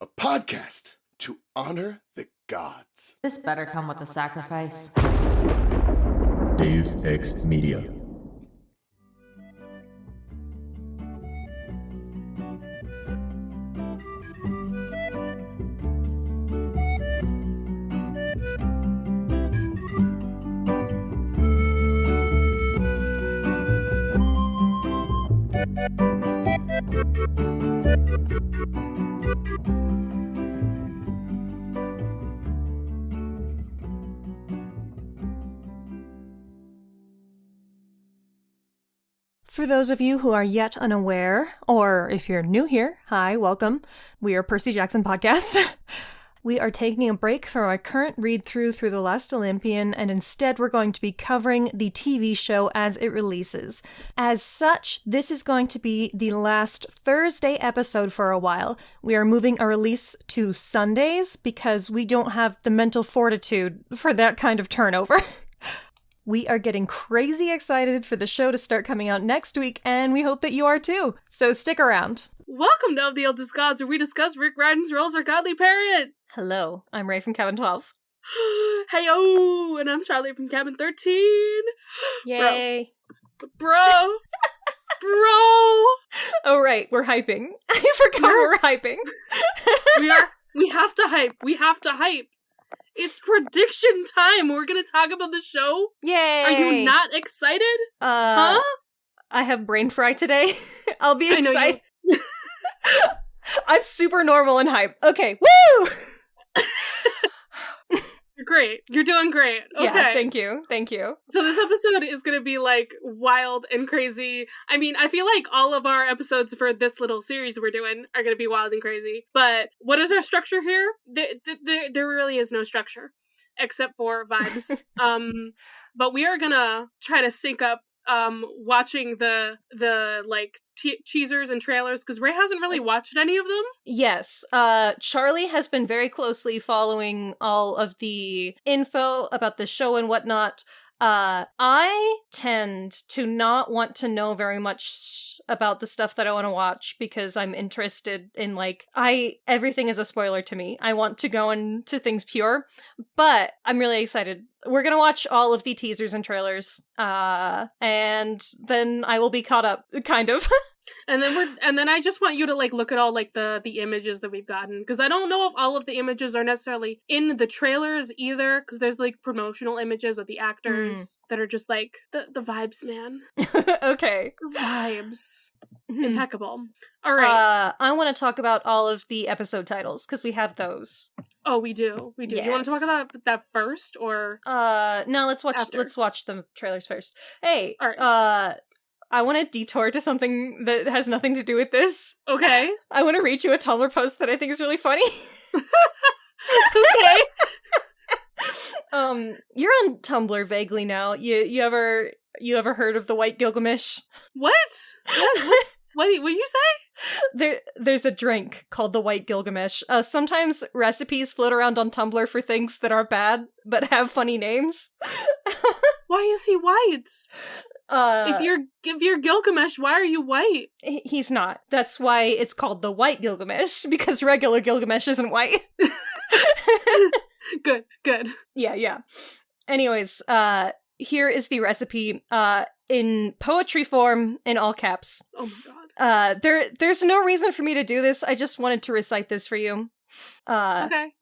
a podcast to honor the gods. This better come with a sacrifice. Dave X Media. For those of you who are yet unaware, or if you're new here, hi, welcome. We are Percy Jackson Podcast. We are taking a break from our current read-through through The Last Olympian, and instead we're going to be covering the TV show as it releases. As such, this is going to be the last Thursday episode for a while. We are moving our release to Sundays because we don't have the mental fortitude for that kind of turnover. We are getting crazy excited for the show to start coming out next week, and we hope that you are too. So stick around. Welcome to the Eldest Gods, where we discuss Rick Riordan's role as our godly parent. Hello, I'm Ray from Cabin 12. Hey-o! And I'm Charlie from Cabin 13. Yay. Bro! Oh, right, we're hyping. I forgot we're hyping. We have to hype. We have to hype. It's prediction time. We're going to talk about the show. Yay! Are you not excited? Huh? I have brain fry today. I'll be excited. I'm super normal and hype. Okay, woo! You're great. You're doing great. Okay. Yeah, thank you. So this episode is going to be, like, wild and crazy. I mean, I feel like all of our episodes for this little series we're doing are going to be wild and crazy. But what is our structure here? There really is no structure, except for vibes. But we are going to try to sync up watching the teasers and trailers, because Ray hasn't really watched any of them. Yes, Charlie has been very closely following all of the info about the show and whatnot. I tend to not want to know very much about the stuff that I want to watch because I'm interested in, everything is a spoiler to me. I want to go into things pure, but I'm really excited. We're gonna watch all of the teasers and trailers, and then I will be caught up, kind of. And then I just want you to look at all the images that we've gotten, because I don't know if all of the images are necessarily in the trailers either, because there's promotional images of the actors that are just the vibes, man. Okay, the vibes. Impeccable. All right. I want to talk about all of the episode titles because we have those. Oh, we do. Yes. You want to talk about that first, or no? Let's watch. After? Let's watch the trailers first. Hey, all right. I want to detour to something that has nothing to do with this. Okay. I want to read you a Tumblr post that I think is really funny. Okay. You're on Tumblr vaguely now. You ever heard of the White Gilgamesh? What? What did you say? There's a drink called the White Gilgamesh. Sometimes recipes float around on Tumblr for things that are bad but have funny names. Why is he white? If you're Gilgamesh, why are you white? He's not. That's why it's called the White Gilgamesh, because regular Gilgamesh isn't white. Good. Yeah. Anyways, here is the recipe, in poetry form, in all caps. Oh my god. There's no reason for me to do this, I just wanted to recite this for you. Okay.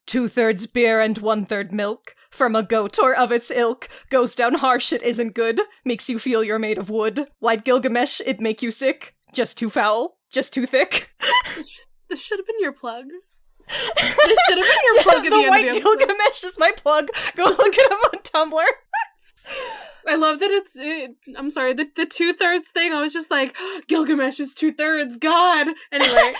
2/3 beer and 1/3 milk, from a goat or of its ilk, goes down harsh, it isn't good, makes you feel you're made of wood. White Gilgamesh, it make you sick, just too foul, just too thick. This should have been your plug. This should have been your plug at the end White of the Gilgamesh is my plug. Go look it up on Tumblr. I love that I'm sorry, the 2/3 thing, I was just like, Gilgamesh is 2/3, God! Anyway.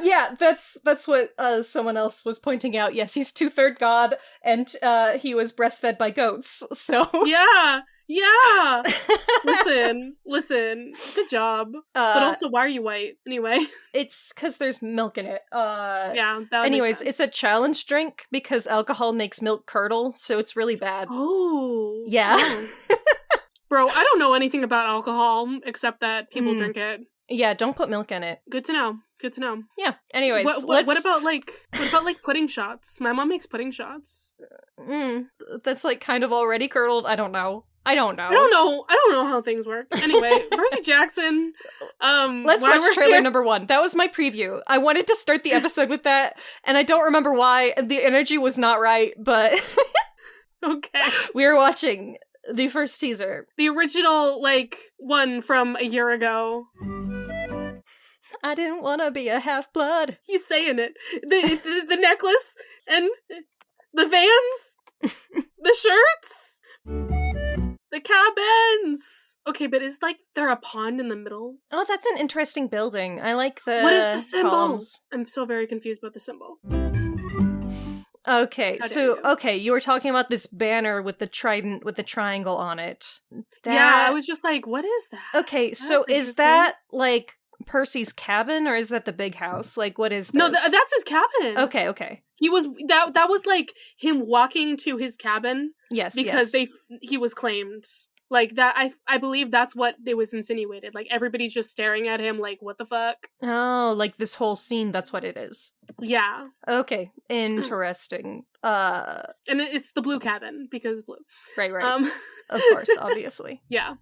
Yeah, that's what someone else was pointing out. Yes, he's 2/3 God, and he was breastfed by goats, so... Yeah! Listen, good job. But also, why are you white? Anyway. It's because there's milk in it. Yeah, that anyways, it's a challenge drink because alcohol makes milk curdle, so it's really bad. Oh. Yeah. Oh. Bro, I don't know anything about alcohol, except that people drink it. Yeah, don't put milk in it. Good to know. Good to know. Yeah. Anyways, what about pudding shots? My mom makes pudding shots. That's like kind of already curdled. I don't know I don't know how things work. Anyway, Percy Jackson. Let's watch trailer number 1. That was my preview. I wanted to start the episode with that, and I don't remember why. The energy was not right, but okay. We are watching the first teaser. The original, one from a year ago. I didn't want to be a half-blood. He's saying it. The necklace and the vans, the shirts, the cabins. Okay, but is there a pond in the middle? Oh, that's an interesting building. I like the What is the symbol? columns. I'm so very confused about the symbol. Okay, you were talking about this banner with the trident with the triangle on it. Yeah, I was just like, what is that? Okay, so is that Percy's cabin, or is that the big house? What is this? No, that's his cabin. Okay. He was that was him walking to his cabin. Yes, because he was claimed. That I believe that's what it was insinuated. Everybody's just staring at him what the fuck? Oh, this whole scene, that's what it is. Yeah. Okay, interesting. And it's the blue cabin because blue. Right. Of course, obviously. Yeah.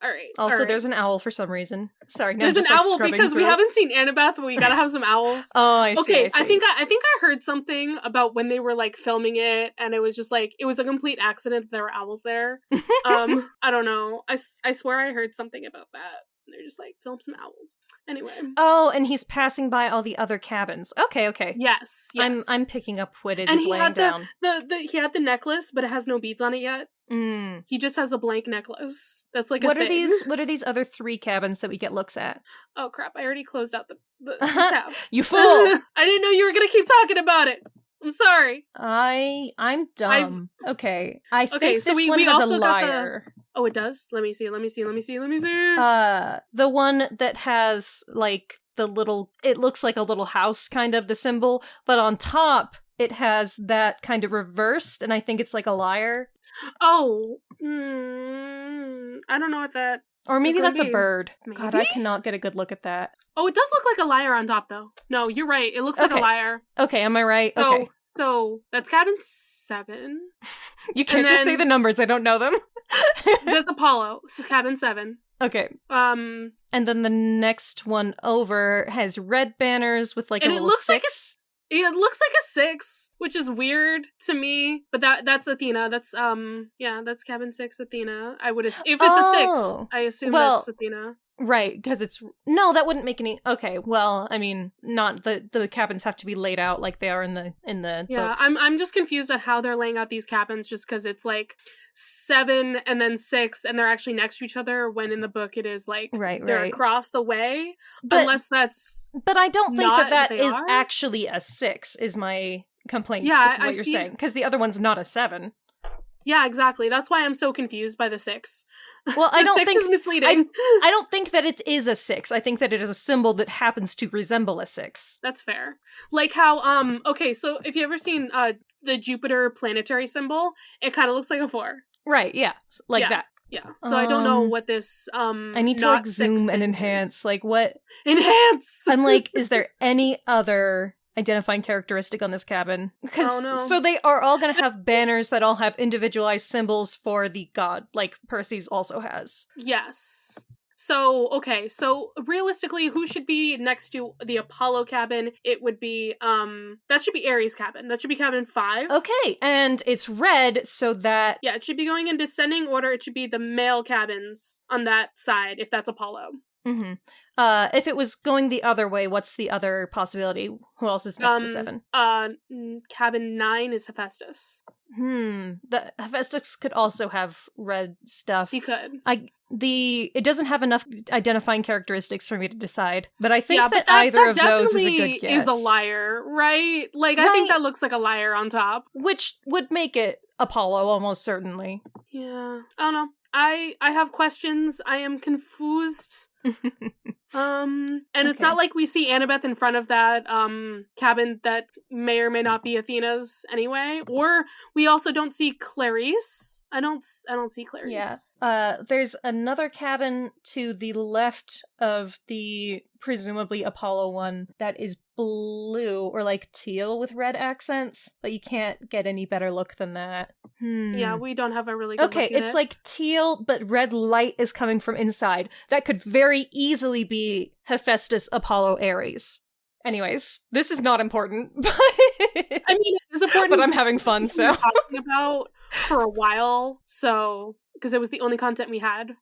All right. Also, there's an owl for some reason. Sorry, there's an owl because we haven't seen Annabeth, but we gotta have some owls. Oh, I see. Okay, I think I heard something about when they were filming it, and it was just it was a complete accident that there were owls there. I don't know. I swear I heard something about that. They're just film some owls. Anyway. Oh, and he's passing by all the other cabins. Okay. Yes. I'm picking up what it and is he laying had down. He had the necklace, but it has no beads on it yet. He just has a blank necklace. That's a thing. What are these other 3 cabins that we get looks at? Oh crap! I already closed out the tab. You fool! I didn't know you were gonna keep talking about it. I'm sorry. I'm dumb. Okay. I think this so we one has also a liar. Oh, it does? Let me see. The one that has the little, it looks like a little house kind of, the symbol, but on top it has that kind of reversed, and I think it's a lyre. Oh, I don't know what that. Or maybe that's a bird. Maybe? God, I cannot get a good look at that. Oh, it does look like a lyre on top, though. No, you're right. It looks like a lyre. Okay, am I right? Okay. So that's cabin 7. You can't just say the numbers. I don't know them. That's Apollo. So cabin 7. Okay. And then the next one over has red banners with a little 6. It looks like a 6, which is weird to me. But that's Athena. That's that's cabin 6, Athena. I would if it's a 6, I assume that's Athena. Right, because that wouldn't make any. Okay, well, I mean, not the cabins have to be laid out like they are in the books. I'm just confused at how they're laying out these cabins, just because it's 7 and then 6, and they're actually next to each other. When in the book it is they're across the way, unless that's. But I don't think that is actually a 6. Is my complaint with what you're saying, because the other one's not a 7. Yeah, exactly. That's why I'm so confused by the 6. Well, I don't 6 think is misleading. I don't think that it is a 6. I think that it is a symbol that happens to resemble a 6. That's fair. How okay, so if you ever seen the Jupiter planetary symbol, it kind of looks like a 4. Right, yeah. That. Yeah. So I don't know what this I need to zoom and enhance. What? Enhance. I'm is there any other identifying characteristic on this cabin? Because so they are all going to have banners that all have individualized symbols for the god, like Percy's also has. Yes. So, okay, so realistically, who should be next to the Apollo cabin? It would be, that should be Ares' cabin. That should be cabin 5. Okay, and it's red, so that... Yeah, it should be going in descending order. It should be the male cabins on that side, if that's Apollo. Mm-hmm. If it was going the other way, what's the other possibility? Who else is next to 7? Cabin 9 is Hephaestus. The Hephaestus could also have red stuff. He could. It doesn't have enough identifying characteristics for me to decide, but I think that either of those is a good guess. Is a lyre, right? I think that looks like a lyre on top, which would make it Apollo almost certainly. Yeah, I don't know. I have questions. I am confused. And it's not like we see Annabeth in front of that cabin that may or may not be Athena's anyway. Or we also don't see Clarice. I don't see Clarice. Yeah. There's another cabin to the left of the presumably Apollo one that is blue or like teal with red accents, but you can't get any better look than that. Yeah, we don't have a really good Okay, look at it's like teal, but red light is coming from inside. That could very easily be Hephaestus, Apollo, Ares. Anyways, this is not important. I mean, it's important, but I'm having fun. So talking about for a while. So because it was the only content we had.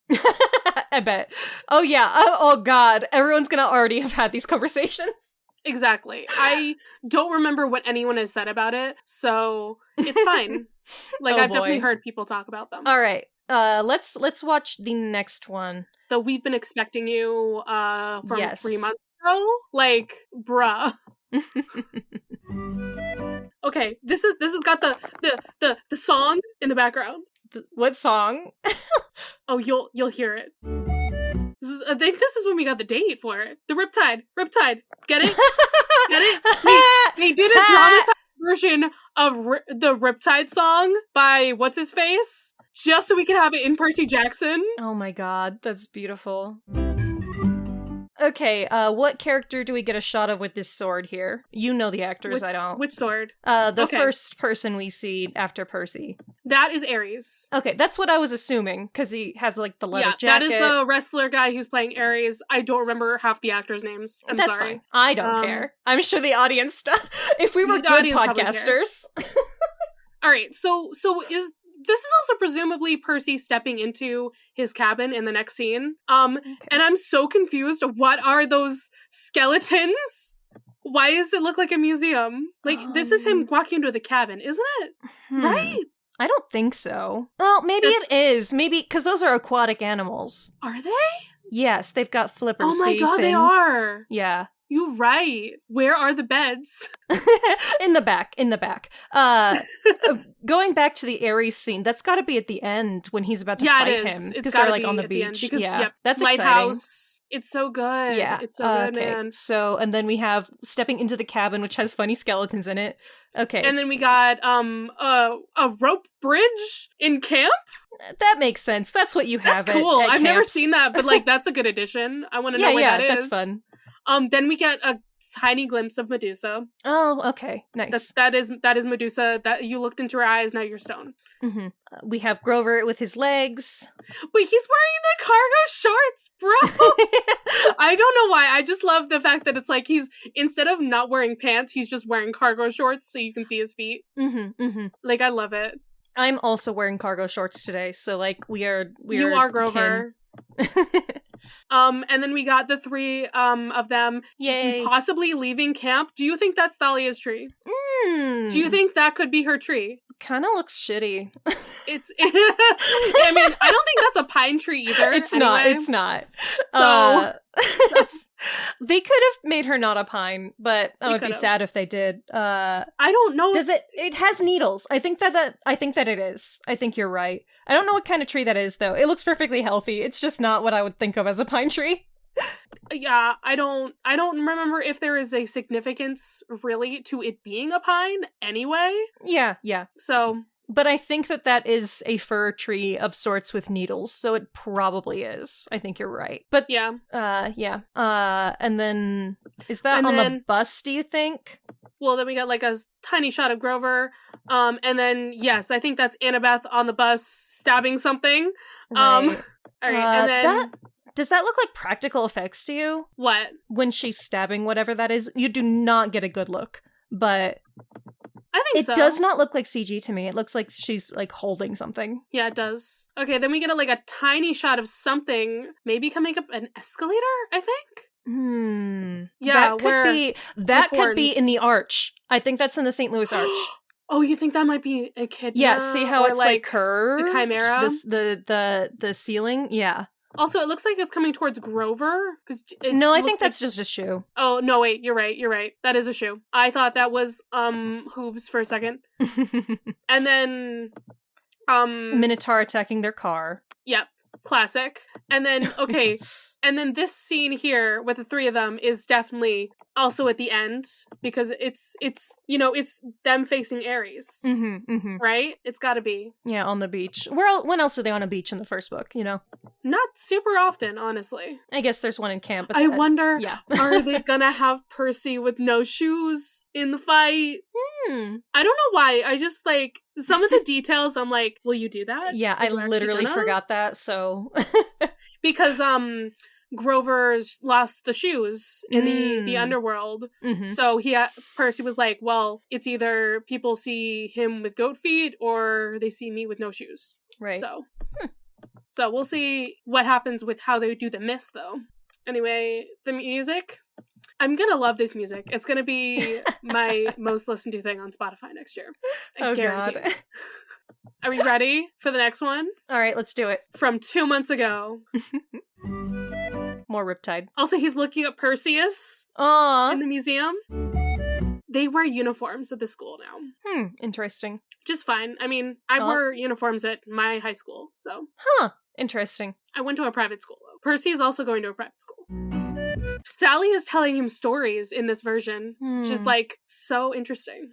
I bet. Oh yeah. Oh god. Everyone's gonna already have had these conversations. Exactly. I don't remember what anyone has said about it, so it's fine. Like I've definitely heard people talk about them. All right. Let's watch the next one. So we've been expecting you from 3 months ago. Like, bruh. Okay, this has got the song in the background. What song? Oh, you'll hear it. I think this is when we got the date for it. The Riptide. Get it? Get it? They did a dramatized version of the Riptide song by what's his face, just so we could have it in Percy Jackson. Oh my god, that's beautiful. Okay, what character do we get a shot of with this sword here? You know the actors, I don't. Which sword? The first person we see after Percy. That is Ares. Okay, that's what I was assuming, because he has, like, the leather jacket. That is the wrestler guy who's playing Ares. I don't remember half the actors' names. I'm that's sorry. Fine. I don't care. I'm sure the audience if we were good podcasters. All right, so this is also presumably Percy stepping into his cabin in the next scene. And I'm so confused. What are those skeletons? Why does it look like a museum? Like, this is him walking into the cabin, isn't it? Right? I don't think so. Well, maybe it is. Maybe, because those are aquatic animals. Are they? Yes, they've got flippers. Oh my god, fins. they are. Yeah. You're right. Where are the beds? In the back. Going back to the Ares scene, that's got to be at the end when he's about to fight him. Because they're like on the beach. That's Lighthouse. exciting. It's so good. Yeah. It's so good, man. So, and then we have stepping into the cabin, which has funny skeletons in it. Okay. And then we got a rope bridge in camp. That makes sense. That's what you have. That's cool. I've never seen that, but like that's a good addition. I want to know what that is. That's fun. Then we get a tiny glimpse of Medusa. Oh, okay, nice. That is Medusa. That you looked into her eyes. Now you're stone. Mm-hmm. We have Grover with his legs. Wait, he's wearing the cargo shorts, bro. I don't know why. I just love the fact that it's like he's instead of not wearing pants, he's just wearing cargo shorts so you can see his feet. Like I love it. I'm also wearing cargo shorts today, so like we are. You are Grover. And then we got the three of them possibly leaving camp. Do you think that's Thalia's tree? Do you think that could be her tree? Kind of looks shitty. I mean, I don't think that's a pine tree either. It's not. So they could have made her not a pine, but I would be sad if they did. I don't know. Does it has needles. I think that it is. I think you're right. I don't know what kind of tree that is though. It looks perfectly healthy. It's just not what I would think of as a pine tree. Yeah, I don't remember if there is a significance really to it being a pine anyway. Yeah. So, but I think that is a fir tree of sorts with needles, so it probably is. I think you're right. But yeah. And then is that on the bus, do you think? Well, then we got like a tiny shot of Grover. And then yes, I think that's Annabeth on the bus stabbing something. Right. All right, and then does that look like practical effects to you? What? When she's stabbing whatever that is, you do not get a good look. But I think it does not look like CG to me. It looks like she's like holding something. Yeah, it does. Okay, then we get a tiny shot of something, maybe coming up an escalator, I think. Yeah, that could be in the arch. I think that's in the St. Louis Arch. Oh, you think that might be a kid? Yeah, see how it's like curved? The chimera? The ceiling? Yeah. Also, it looks like it's coming towards Grover. No, I think that's just a shoe. Oh, no, wait, you're right. That is a shoe. I thought that was, hooves for a second. And then, Minotaur attacking their car. Yep, classic. And then, okay, And then this scene here with the three of them is definitely also at the end, because it's them facing Ares. Right? It's gotta be. Yeah, on the beach. When else are they on a beach in the first book, Not super often, honestly. I guess there's one in camp. But I wonder, yeah. are they gonna have Percy with no shoes in the fight? I don't know why. I just, like, some of the details, I'm like, will you do that? Yeah, I literally forgot that, so... Because, Grover's lost the shoes in the underworld. So Percy was like, well, it's either people see him with goat feet or they see me with no shoes. Right. So we'll see what happens with how they do the mist, though. Anyway, the music. I'm gonna love this music. It's gonna be my most listened to thing on Spotify next year. I guarantee. God. Are we ready for the next one? All right, let's do it. From 2 months ago. More Riptide. Also, he's looking at Perseus in the museum. They wear uniforms at the school now. Interesting. Just fine. I mean, I wore uniforms at my high school, so. Interesting. I went to a private school, though. Percy is also going to a private school. Sally is telling him stories in this version, which is, like, so interesting.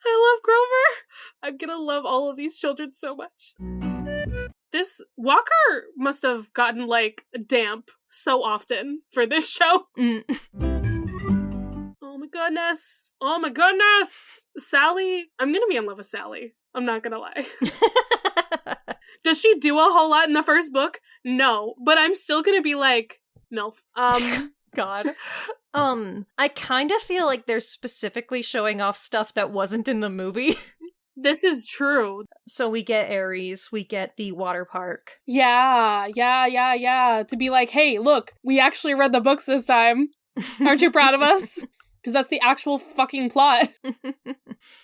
I love Grover. I'm gonna love all of these children so much. This Walker must have gotten, like, damp so often for this show. Oh my goodness. Oh my goodness. Sally. I'm gonna be in love with Sally. I'm not gonna lie. Does she do a whole lot in the first book? No. But I'm still gonna be like, MILF. God. I kind of feel like they're specifically showing off stuff that wasn't in the movie. This is true. So we get Ares, we get the water park. Yeah. To be like, hey, look, we actually read the books this time. Aren't you proud of us? Because that's the actual fucking plot.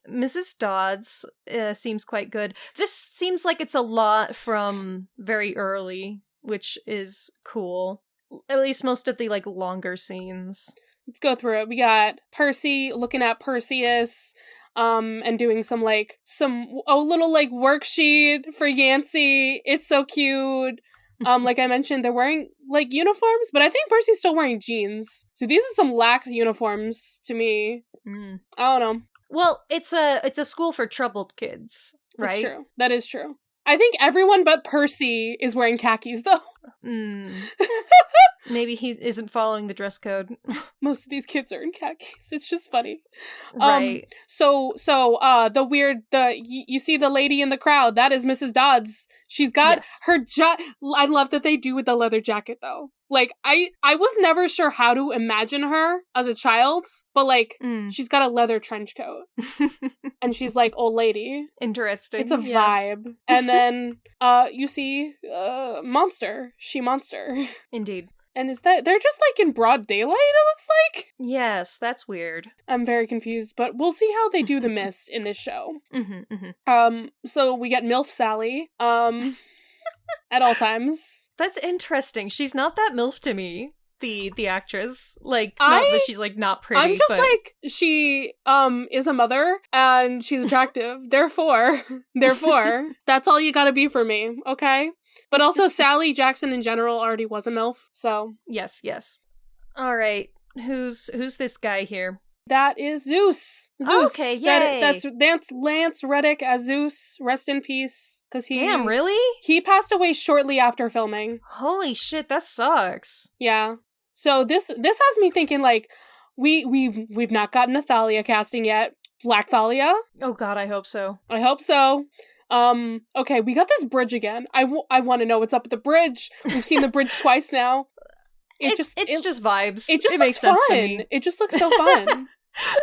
Mrs. Dodds seems quite good. This seems like it's a lot from very early, which is cool. At least most of the, like, longer scenes. Let's go through it. We got Percy looking at Perseus, and doing some little, like, worksheet for Yancey. It's so cute. Like I mentioned, they're wearing, like, uniforms, but I think Percy's still wearing jeans. So these are some lax uniforms to me. I don't know. Well, it's a school for troubled kids, right? That's true. That is true. I think everyone but Percy is wearing khakis, though. Maybe he isn't following the dress code. Most of these kids are in khakis. It's just funny. Right. So, you see the lady in the crowd. That is Mrs. Dodds. She's got her I love that they do with the leather jacket, though. Like, I was never sure how to imagine her as a child, but, like, she's got a leather trench coat. And she's, like, old lady. Interesting. It's a vibe. And then, you see, Monster. She-Monster. Indeed. And they're just, like, in broad daylight, it looks like? Yes, that's weird. I'm very confused, but we'll see how they do the mist in this show. So we get MILF Sally, at all times. That's interesting. She's not that MILF to me, the actress. Like, not that she's, like, not pretty, I'm just like, she, is a mother, and she's attractive. Therefore, that's all you gotta be for me, okay? But also, Sally Jackson in general already was a MILF, so. Yes. All right. Who's this guy here? That is Zeus. Okay, yay. That's Lance Reddick as Zeus. Rest in peace. Damn, really? He passed away shortly after filming. Holy shit, that sucks. Yeah. So this has me thinking, like, we've not gotten a Thalia casting yet. Black Thalia? Oh god, I hope so. I hope so. Okay, we got this bridge again. I want to know what's up with the bridge. We've seen the bridge twice now. It's just vibes. It just makes looks sense fun. to me. It just looks so fun.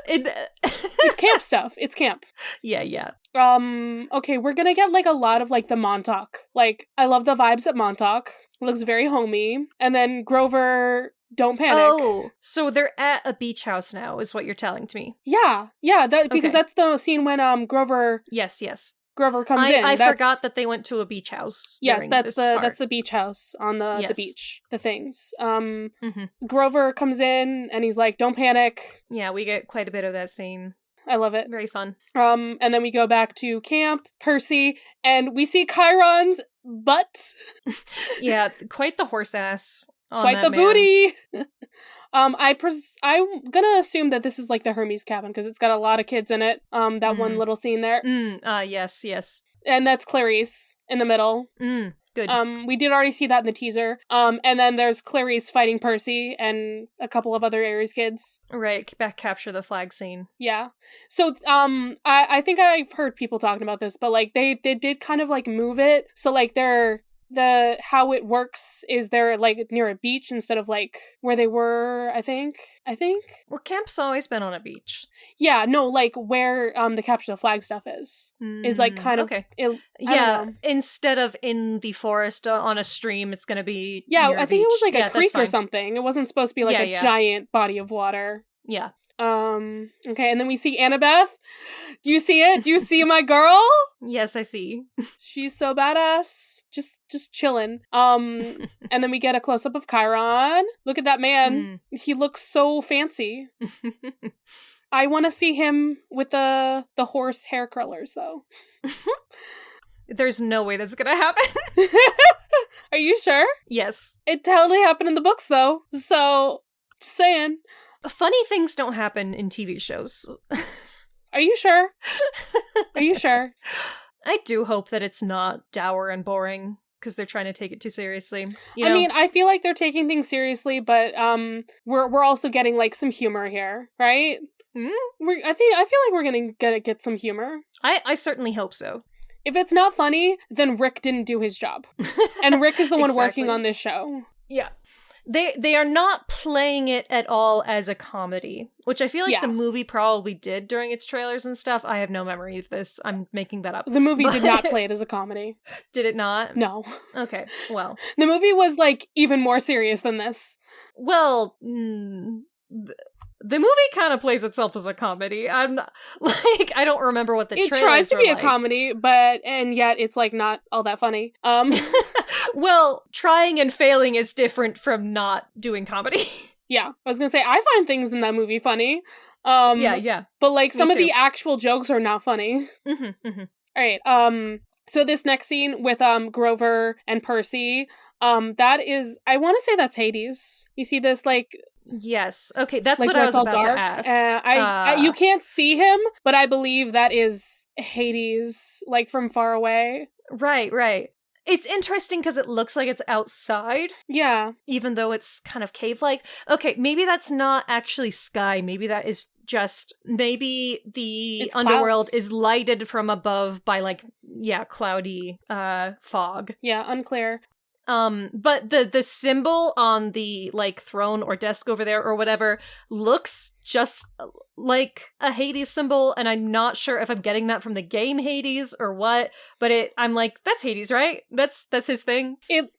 It's camp stuff. It's camp. Yeah. Okay, we're gonna get, like, a lot of, like, the Montauk. Like, I love the vibes at Montauk. It looks very homey. And then Grover, don't panic. Oh, so they're at a beach house now, is what you're telling to me. Yeah, because that's the scene when Grover. Yes. Grover comes in. I forgot that they went to a beach house. Yes, that's the beach house on the beach. The things. Grover comes in and he's like, "Don't panic." Yeah, we get quite a bit of that scene. I love it. Very fun. And then we go back to camp, Percy, and we see Chiron's butt. Yeah, quite the horse ass. Quite the booty. I'm gonna assume that this is like the Hermes cabin because it's got a lot of kids in it. That one little scene there. Yes. And that's Clarice in the middle. Good. We did already see that in the teaser. And then there's Clarice fighting Percy and a couple of other Ares kids. Right, back capture the flag scene. Yeah. So, I think I've heard people talking about this, but like they did kind of like move it. So like how it works is they're like near a beach instead of like where they were, I think. Well, camp's always been on a beach. Yeah, no, like where the capture the flag stuff is like kind of okay. I Yeah, instead of in the forest on a stream, it's gonna be near I think it was like a creek or fine. something. It wasn't supposed to be like a giant body of water. Yeah. Okay, and then we see Annabeth. Do you see it? Do you see my girl? Yes, I see. She's so badass. Just chilling. And then we get a close-up of Chiron. Look at that man. He looks so fancy. I want to see him with the horse hair curlers, though. There's no way that's gonna happen. Are you sure? Yes. It totally happened in the books, though. So, just saying. Funny things don't happen in TV shows. Are you sure? Are you sure? I do hope that it's not dour and boring, because they're trying to take it too seriously. I mean, I feel like they're taking things seriously, but we're also getting like some humor here, right? I feel like we're gonna get some humor. I certainly hope so. If it's not funny, then Rick didn't do his job, and Rick is the one working on this show. Yeah. They are not playing it at all as a comedy, which I feel like the movie probably did during its trailers and stuff. I have no memory of this. I'm making that up. The movie did not play it as a comedy. Did it not? No. Okay, well. The movie was, like, even more serious than this. Well, the movie kind of plays itself as a comedy. I'm not, like, I don't remember what the trailers were. It tries to be a comedy, and yet it's, like, not all that funny. Well, trying and failing is different from not doing comedy. Yeah, I was gonna say, I find things in that movie funny. Yeah. But, like, some of the actual jokes are not funny. All right, so this next scene with, Grover and Percy, that is, I want to say that's Hades. You see this, like... Yes. Okay, that's like, what I was about dark. to ask. You can't see him, but I believe that is Hades, like, from far away. Right. It's interesting because it looks like it's outside. Yeah. Even though it's kind of cave-like. Okay, maybe that's not actually sky. Maybe that is just... Maybe the underworld is lighted from above by, like, cloudy fog. Yeah, unclear. But the symbol on the, like, throne or desk over there or whatever looks just like a Hades symbol, and I'm not sure if I'm getting that from the game Hades or what, but I'm like, that's Hades, right? That's his thing? It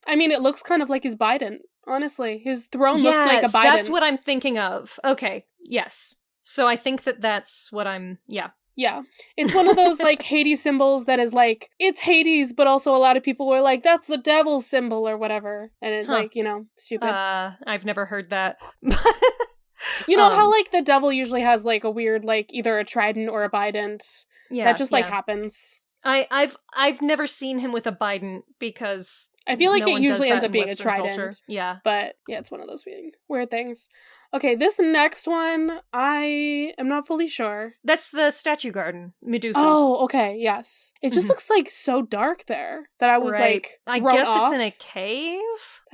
looks kind of like his Bident, honestly. His throne looks like a Bident. That's what I'm thinking of. Okay, yes. So I think that's what I'm, Yeah. It's one of those, like, Hades symbols that is, like, it's Hades, but also a lot of people were like, that's the devil's symbol or whatever. And it's, like, stupid. I've never heard that. You know how, like, the devil usually has, like, a weird, like, either a trident or a Bident? Yeah. That just, like, happens. I've never seen him with a Bident because I feel like it usually ends up being a trident. Culture. Yeah. But, yeah, it's one of those weird things. Okay, this next one, I am not fully sure. That's the statue garden, Medusas. Oh, okay, yes. It just looks, like, so dark there that I was, like, I guess it's in a cave?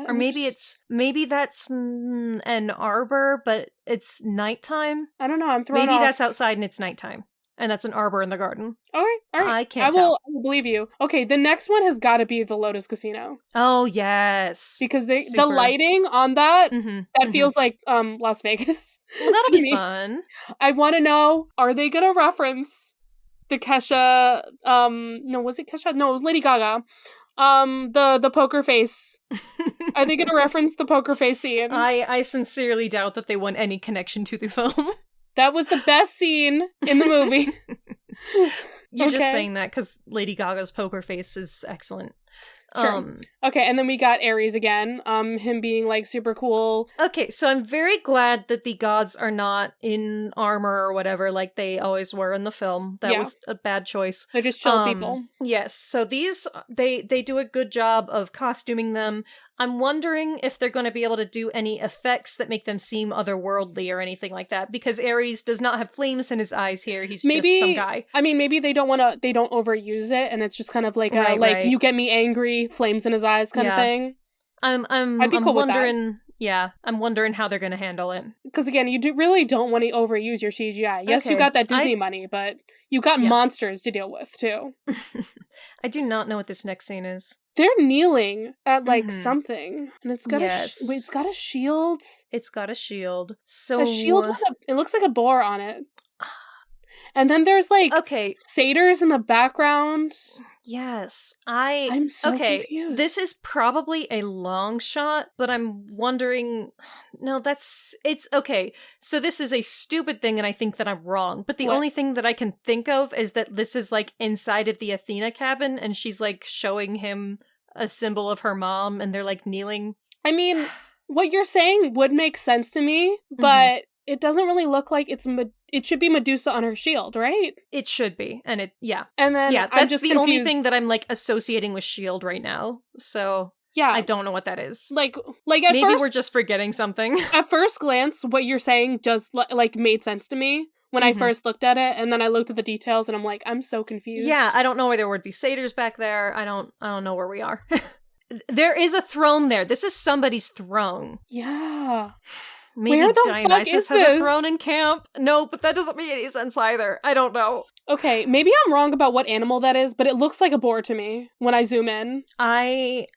Or maybe that's an arbor, but it's nighttime? I don't know, I'm thrown off. Maybe that's outside and it's nighttime. And that's an arbor in the garden. All right. I can't tell. I will believe you. Okay, the next one has got to be the Lotus Casino. Oh, yes. Because the lighting on that, feels like Las Vegas. Well, that'll be fun. I want to know, are they going to reference the Kesha, no, was it Kesha? No, it was Lady Gaga. The poker face. Are they going to reference the poker face scene? I sincerely doubt that they want any connection to the film. That was the best scene in the movie. You're just saying that because Lady Gaga's poker face is excellent. Sure. Okay, and then we got Ares again. Him being like super cool. Okay, so I'm very glad that the gods are not in armor or whatever like they always were in the film. That was a bad choice. They're just chill people. Yes, so these, they do a good job of costuming them. I'm wondering if they're going to be able to do any effects that make them seem otherworldly or anything like that, because Ares does not have flames in his eyes here. He's just some guy. I mean, maybe they don't overuse it, and it's just kind of like you get me angry, flames in his eyes kind of thing. I'd be cool wondering, with that. Yeah, I'm wondering how they're going to handle it. Because again, you really don't want to overuse your CGI. Yes, you got that Disney money, but you got monsters to deal with too. I do not know what this next scene is. They're kneeling at like something, and it's got it's got a shield. It's got a shield. So a shield with it looks like a boar on it. And then there's like satyrs in the background. Yes, I'm so confused. This is probably a long shot, but I'm wondering. No, it's okay. So this is a stupid thing, and I think that I'm wrong. But the only thing that I can think of is that this is like inside of the Athena cabin, and she's like showing him a symbol of her mom, and they're like kneeling. I mean, what you're saying would make sense to me, but it doesn't really look like it should be Medusa on her shield, right? It should be. And and then that's just the only thing that I'm like associating with shield right now. So I don't know what that is. Like at maybe first, we're just forgetting something. At first glance, what you're saying just like made sense to me when I first looked at it, and then I looked at the details and I'm like, I'm so confused. Yeah, I don't know where there would be satyrs back there. I don't know where we are. There is a throne there. This is somebody's throne. Yeah. Maybe where the Dionysus fuck is has a throne in camp? No, but that doesn't make any sense either. I don't know. Okay, maybe I'm wrong about what animal that is, but it looks like a boar to me when I zoom in. I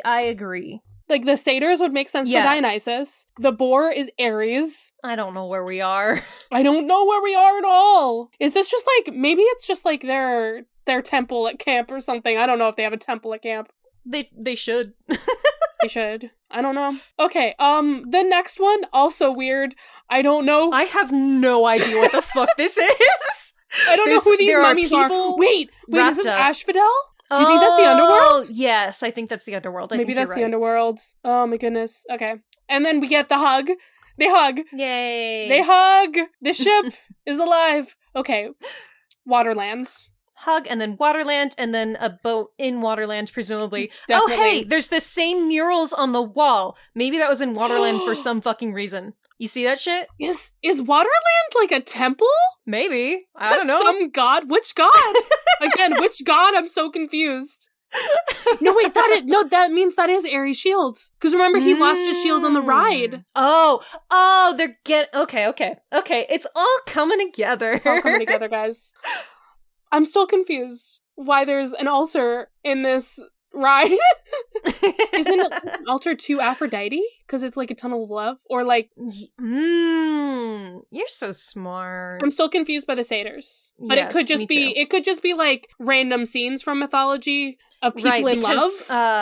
agree. Like, the satyrs would make sense for Dionysus. The boar is Ares. I don't know where we are. I don't know where we are at all. Is this just like, maybe it's just like their temple at camp or something. I don't know if they have a temple at camp. They should. They should. I don't know. Okay, the next one, also weird. I don't know. I have no idea what the fuck this is. I don't know who these mummies are. Wait, is this Asphodel? Do you think that's the underworld? Yes, I think that's the underworld. Maybe that's the underworld. Oh my goodness. Okay. And then we get the hug. They hug. Yay. They hug. The ship is alive. Okay. Waterland. Hug, and then Waterland, and then a boat in Waterland, presumably. Definitely. Oh, hey, there's the same murals on the wall. Maybe that was in Waterland for some fucking reason. You see that shit? Is Waterland like a temple? Maybe. I don't know. Some god? Which god? Again, which god? I'm so confused. No, wait, that means that is Ares' shield. Because remember, he lost his shield on the ride. Oh, okay. It's all coming together. It's all coming together, guys. I'm still confused why there's an altar in this ride. Isn't it an altar to Aphrodite? Because it's like a tunnel of love? Or like... You're so smart. I'm still confused by the satyrs. But yes, it could just be like random scenes from mythology of people in love,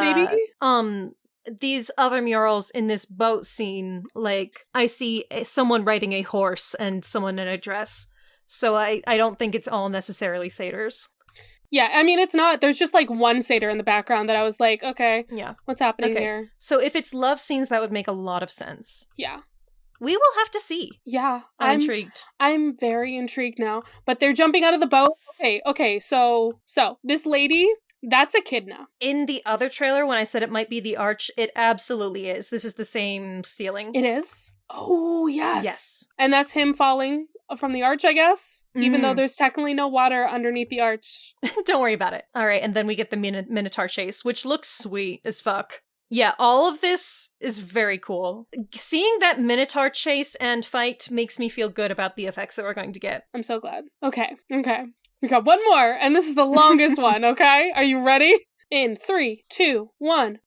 maybe? These other murals in this boat scene, like, I see someone riding a horse and someone in a dress. So I don't think it's all necessarily satyrs. Yeah, I mean, it's not. There's just like one satyr in the background that I was like, okay, what's happening here? So if it's love scenes, that would make a lot of sense. Yeah. We will have to see. Yeah. I'm intrigued. I'm very intrigued now. But they're jumping out of the boat. Okay, so this lady, that's Echidna. In the other trailer, when I said it might be the arch, it absolutely is. This is the same ceiling. It is? Oh, yes. Yes. And that's him falling from the arch, I guess? Even though there's technically no water underneath the arch. Don't worry about it. All right, and then we get the Minotaur chase, which looks sweet as fuck. Yeah, all of this is very cool. Seeing that Minotaur chase and fight makes me feel good about the effects that we're going to get. I'm so glad. Okay. We got one more, and this is the longest one, okay? Are you ready? In 3, 2, 1.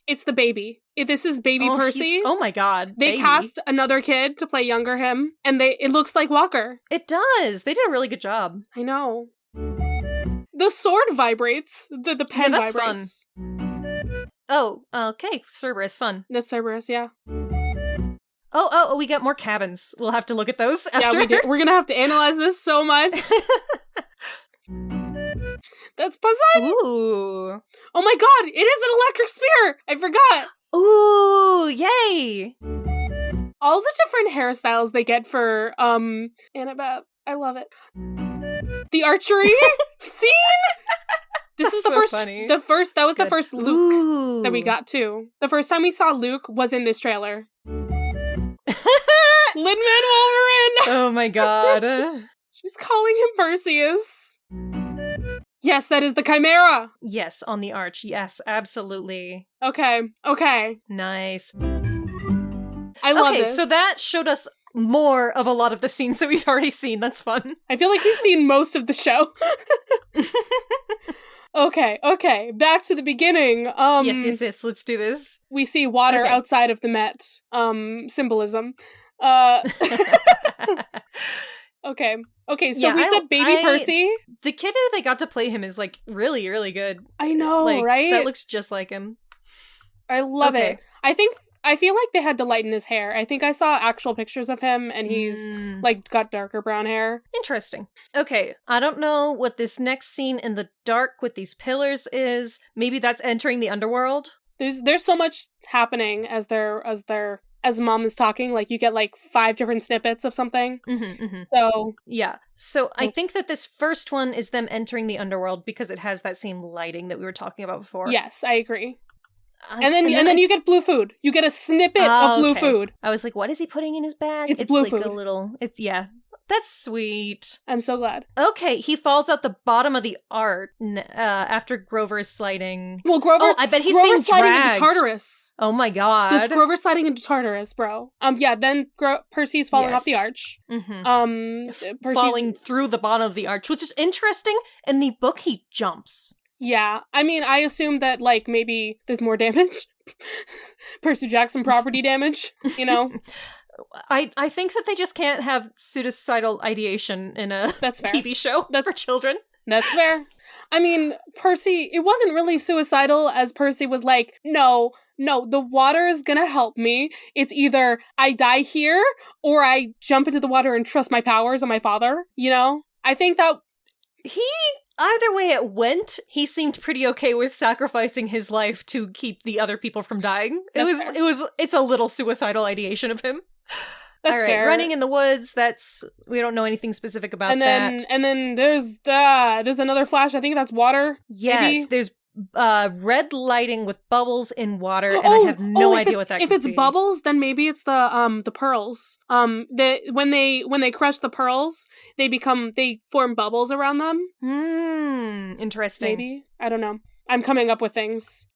It's the baby. This is baby Percy. Oh my god. They cast another kid to play younger him, and it looks like Walker. It does. They did a really good job. I know. The sword vibrates. The pen vibrates. Fun. Oh, okay. Cerberus, fun. The Cerberus, yeah. Oh, we got more cabins. We'll have to look at those after. Yeah, we do. We're gonna have to analyze this so much. That's Poseidon. Ooh. Oh my god, it is an electric spear. I forgot. Ooh, yay. All the different hairstyles they get for Annabeth. I love it. The archery scene. This is the so first. funny. The first. That was the first Luke Ooh. that we got too. The first time we saw Luke was in this trailer. Lin-Manuel Miranda. Oh my god. She's calling him Perseus. Yes, that is the Chimera. Yes, on the arch. Yes, absolutely. Okay. Nice. I love Okay, this. so that showed us more of a lot of the scenes that we'd already seen. That's fun. I feel like we've seen most of the show. Okay. Back to the beginning. Yes. Let's do this. We see water Okay. outside of the Met. Symbolism. Okay, so Yeah, we said baby Percy. The kid who they got to play him is, like, really, really good. I know, Like, right? that looks just like him. I love Okay. it. I feel like they had to lighten his hair. I think I saw actual pictures of him, and he's, like, got darker brown hair. Interesting. Okay, I don't know what this next scene in the dark with these pillars is. Maybe that's entering the underworld? There's so much happening as mom is talking. Like, you get, like, 5 different snippets of something. So... Yeah. So I think that this first one is them entering the underworld because it has that same lighting that we were talking about before. Yes, I agree. And then you get blue food. You get a snippet of blue food. I was like, what is he putting in his bag? It's blue like food. Yeah. That's sweet. I'm so glad. Okay, he falls out the bottom of the arch after Grover is sliding. Well, Grover. I bet he's Grover's being sliding dragged. into Tartarus. Oh my god. It's Grover sliding into Tartarus, bro. Yeah. Then Percy's falling off the arch. Percy's falling through the bottom of the arch, which is interesting. In the book, he jumps. Yeah, I mean, I assume that, like, maybe there's more damage. Percy Jackson property damage, you know? I think that they just can't have suicidal ideation in a That's fair. TV show for children. That's fair. I mean, Percy, it wasn't really suicidal, as Percy was like, no, the water is gonna help me. It's either I die here, or I jump into the water and trust my powers on my father, you know? I think that... Either way it went, he seemed pretty okay with sacrificing his life to keep the other people from dying. It's a little suicidal ideation of him. That's fair. Running in the woods, we don't know anything specific about that. And then there's another flash. I think that's water. Yes, maybe? there's red lighting with bubbles in water, and I have no idea what that could be. If it's bubbles, then maybe it's the pearls. When they crush the pearls, they form bubbles around them. Interesting. Maybe. I don't know. I'm coming up with things.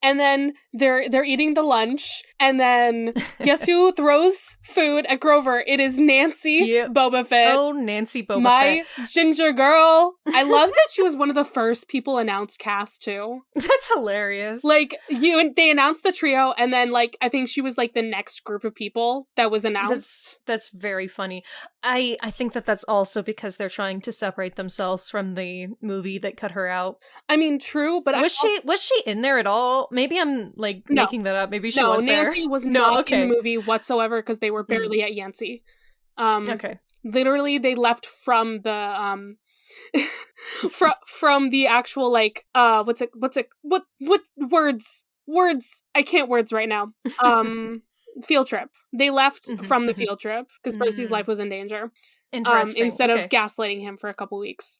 And then they're eating the lunch, and then guess who throws food at Grover? It is Nancy Boba Fett. Oh, Nancy Boba Fett. My ginger girl. I love that she was one of the first people announced cast, too. That's hilarious. Like, they announced the trio, and then, like, I think she was, like, the next group of people that was announced. That's very funny. I think that's also because they're trying to separate themselves from the movie that cut her out. I mean, true, but was she in there at all? Maybe I'm making that up. Maybe she was there. Nancy was not in the movie whatsoever because they were barely at Yancey. Okay. Literally, they left from the from the actual what words I can't words right now. Field trip. They left from the field trip because Percy's life was in danger. Interesting. Instead of gaslighting him for a couple weeks.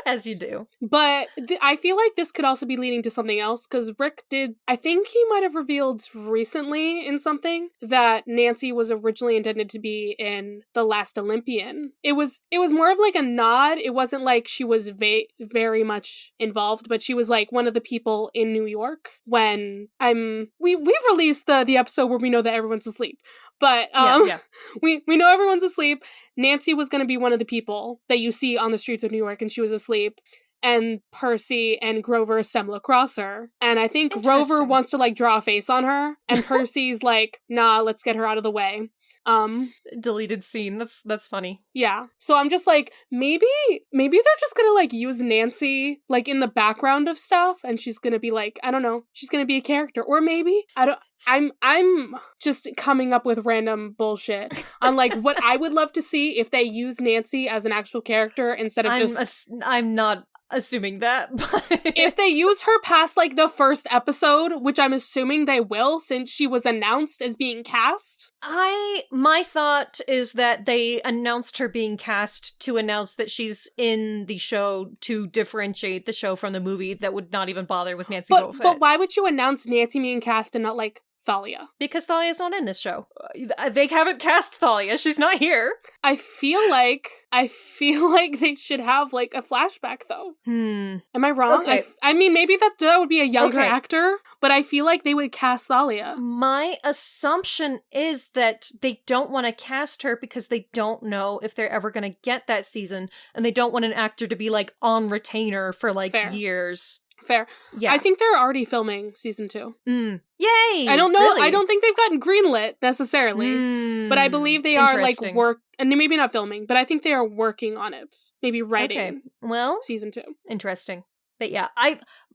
As you do. But I feel like this could also be leading to something else, because Rick I think he might have revealed recently in something that Nancy was originally intended to be in The Last Olympian. It was more of like a nod. It wasn't like she was very much involved, but she was like one of the people in New York when we've released the episode where we know that everyone's asleep. But we know everyone's asleep. Nancy was going to be one of the people that you see on the streets of New York, and she was asleep. And Percy and Grover stumble across her. And I think Grover wants to, like, draw a face on her. And Percy's like, nah, let's get her out of the way. Deleted scene. That's funny. Yeah. So I'm just like, maybe they're just gonna like use Nancy like in the background of stuff, and she's gonna be like, I don't know, she's gonna be a character, or maybe I'm just coming up with random bullshit on like what I would love to see if they use Nancy as an actual character instead of I'm not assuming that, but if they use her past like the first episode, which I'm assuming they will since she was announced as being cast. My thought is that they announced her being cast to announce that she's in the show to differentiate the show from the movie that would not even bother with Nancy Bullfit. But why would you announce Nancy being cast and not like Thalia? Because Thalia's not in this show. They haven't cast Thalia. She's not here. I feel like they should have like a flashback though. Am I wrong? Okay. I mean, maybe that would be a younger actor, but I feel like they would cast Thalia. My assumption is that they don't want to cast her because they don't know if they're ever going to get that season, and they don't want an actor to be like on retainer for like years. Fair. Yeah. I think they're already filming season 2. Yay! I don't know. Really? I don't think they've gotten greenlit necessarily, but I believe they are like and maybe not filming, but I think they are working on it. Maybe writing. Well, season 2. Interesting. But yeah,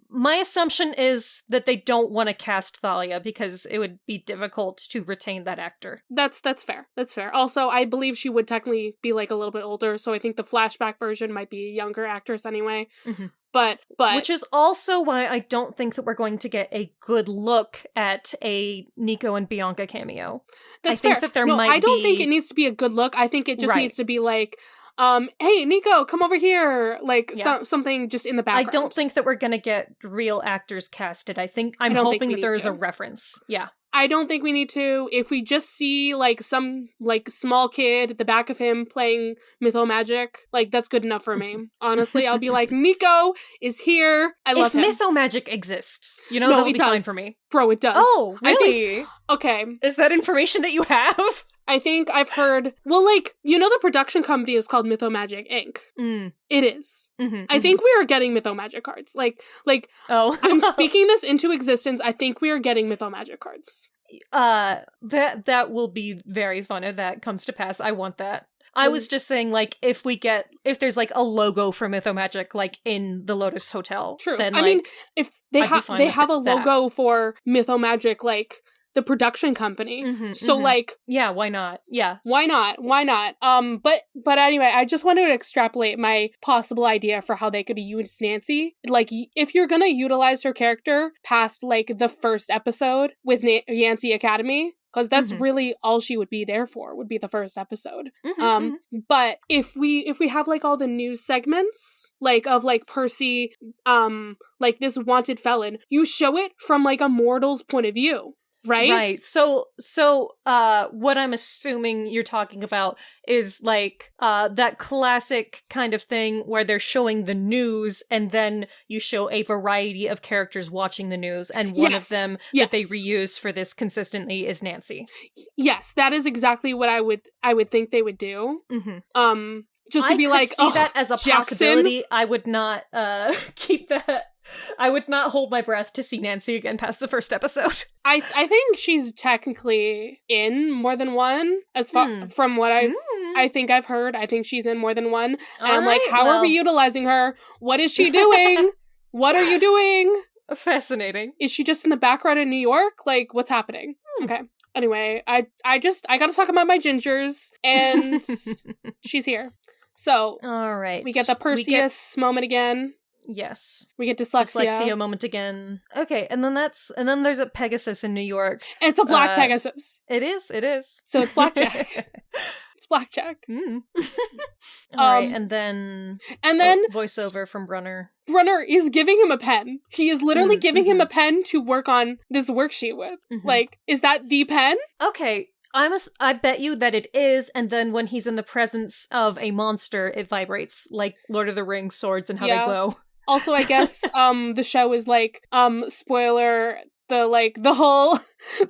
my assumption is that they don't want to cast Thalia because it would be difficult to retain that actor. That's fair. That's fair. Also, I believe she would technically be like a little bit older, so I think the flashback version might be a younger actress anyway. Mm-hmm. But which is also why I don't think that we're going to get a good look at a Nico and Bianca cameo. That's fair. I don't think it needs to be a good look. I think it just needs to be like, hey, Nico, come over here. Like something just in the background. I don't think that we're going to get real actors casted. I'm hoping that there is a reference. Yeah. I don't think we need to. If we just see like some like small kid at the back of him playing Mythomagic, like that's good enough for me. Honestly, I'll be like, Nico is here. I love him. If Mythomagic exists, that'll be fine for me. Bro, it does. Oh, really? Okay. Is that information that you have? I think I've heard, the production company is called Mythomagic Inc. It is. Mm-hmm, I think we are getting Mythomagic cards. I'm speaking this into existence. I think we are getting Mythomagic cards. That will be very fun if that comes to pass. I want that. I was just saying, like, if there's, like, a logo for Mythomagic, like, in the Lotus Hotel. True. Then, I mean, if they have a logo for Mythomagic, like, the production company. yeah, why not? Yeah. Why not? But anyway, I just wanted to extrapolate my possible idea for how they could use Nancy. Like, if you're gonna utilize her character past, like, the first episode with Yancy Academy, because that's really all she would be there for, would be the first episode. But if we have like all the news segments, like of like Percy, like this wanted felon, you show it from like a mortal's point of view. Right. So, what I'm assuming you're talking about is like, that classic kind of thing where they're showing the news and then you show a variety of characters watching the news, and one of them that they reuse for this consistently is Nancy. Yes, that is exactly what I would think they would do. Just to be like, see that as a possibility. I would not, keep that. I would not hold my breath to see Nancy again past the first episode. I think she's technically in more than one, as far from what I think I've heard. I think she's in more than one. And I'm like, how are we utilizing her? What is she doing? What are you doing? Fascinating. Is she just in the background in New York? Like, what's happening? Okay. Anyway, I gotta talk about my gingers, and she's here. So, all right. We get the Perseus moment again. Yes. We get dyslexia moment again. Okay, and then there's a Pegasus in New York. And it's a black Pegasus. It is. So it's Blackjack. It's Blackjack. All right, and then voiceover from Brunner. Brunner is giving him a pen. He is literally giving him a pen to work on this worksheet with. Like, is that the pen? Okay. I bet you that it is, and then when he's in the presence of a monster, it vibrates, like Lord of the Rings swords and how they glow. Also, I guess the show is like, spoiler, the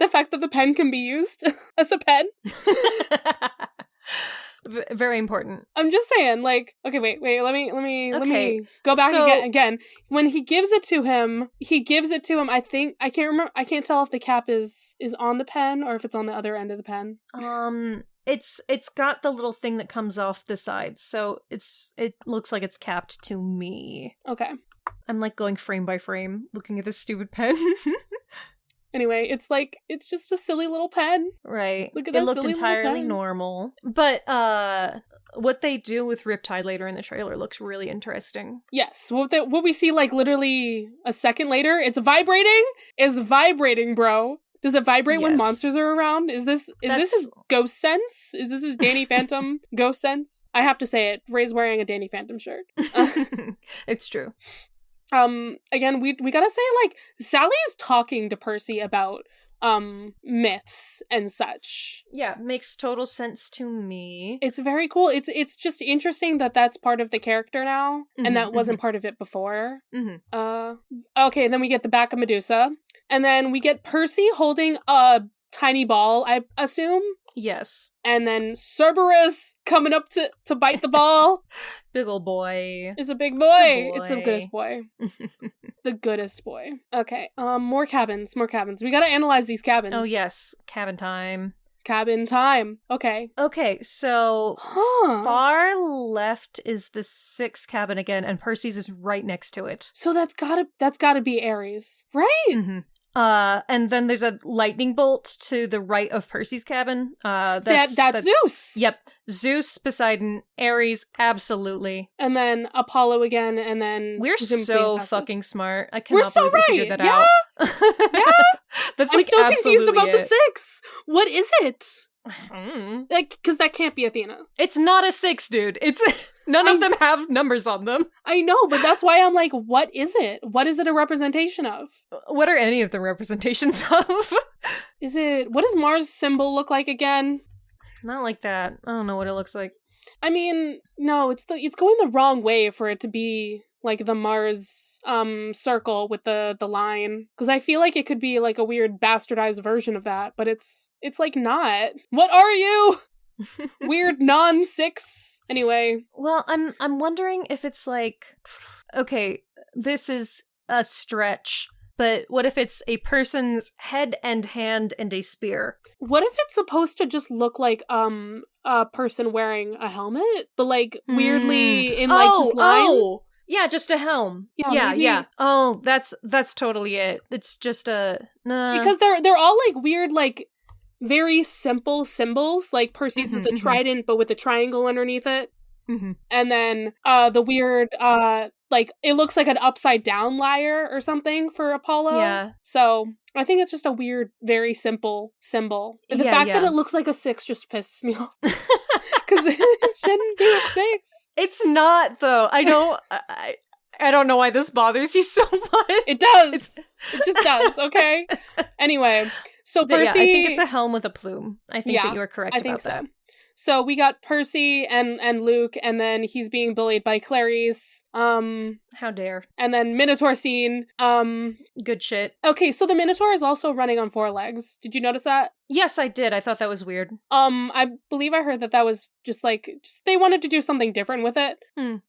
fact that the pen can be used as a pen. Very important. I'm just saying, like, okay, wait, let me go back again. When he gives it to him, I can't tell if the cap is on the pen or if it's on the other end of the pen. It's got the little thing that comes off the side, so it looks like it's capped to me. Okay. I'm like going frame by frame, looking at this stupid pen. Anyway, it's just a silly little pen. Right. Look at that. It looked silly little entirely pen. normal. But what they do with Riptide later in the trailer looks really interesting. Yes. What we see like literally a second later, it's vibrating. It's vibrating, bro. Does it vibrate when Yes. monsters are around? Is this his ghost sense? Is this his Danny Phantom ghost sense? I have to say it. Ray's wearing a Danny Phantom shirt. It's true. Again, we gotta say, like, Sally is talking to Percy about myths and such. Yeah, makes total sense to me. It's very cool. It's just interesting that that's part of the character now, and that wasn't part of it before. Okay, then we get the back of Medusa, and then we get Percy holding a tiny ball, I assume. Yes. And then Cerberus coming up to bite the ball. Big ol' boy. It's a big boy. Good boy. It's the goodest boy. The goodest boy. Okay. More cabins. We gotta analyze these cabins. Oh yes. Cabin time. Cabin time. Okay. Okay, so far left is the 6th cabin again, and Percy's is right next to it. So that's gotta be Ares, right? Mm-hmm. And then there's a lightning bolt to the right of Percy's cabin. That's Zeus. Yep. Zeus, Poseidon, Ares, absolutely. And then Apollo again, and then we're so fucking smart. I we're cannot so believe we right. figured that Yeah. out. Yeah. That's I'm like still confused about the it. 6. What is it? Like, because that can't be Athena. It's not a 6, dude. It's none of them have numbers on them. I know, but that's why I'm like, what is it? What is it a representation of? What are any of the representations of? What does Mars' symbol look like again? Not like that. I don't know what it looks like. I mean, no, it's going the wrong way for it to be like the Mars circle with the line, because I feel like it could be like a weird bastardized version of that, but it's like not. What are you? Weird non-6. Anyway. Well, I'm wondering if it's like, okay, this is a stretch, but what if it's a person's head and hand and a spear? What if it's supposed to just look like a person wearing a helmet, but like weirdly in like this line? Oh. Yeah, just a helm. Yeah. Oh, that's totally it. It's just a because they're all like weird, like very simple symbols. Like Percy's is the trident, but with a triangle underneath it. And then the weird like it looks like an upside down lyre or something for Apollo. Yeah. So I think it's just a weird, very simple symbol. The fact that it looks like a 6 just pisses me off. Because it shouldn't be a 6. It's not, though. I don't know why this bothers you so much. It does. It just does, okay? Anyway, so Percy... I think it's a helm with a plume. I think that you are correct about that. So we got Percy and Luke, and then he's being bullied by Clarice. How dare. And then Minotaur scene. Good shit. Okay, so the Minotaur is also running on 4 legs. Did you notice that? Yes, I did. I thought that was weird. I believe I heard that was just they wanted to do something different with it. You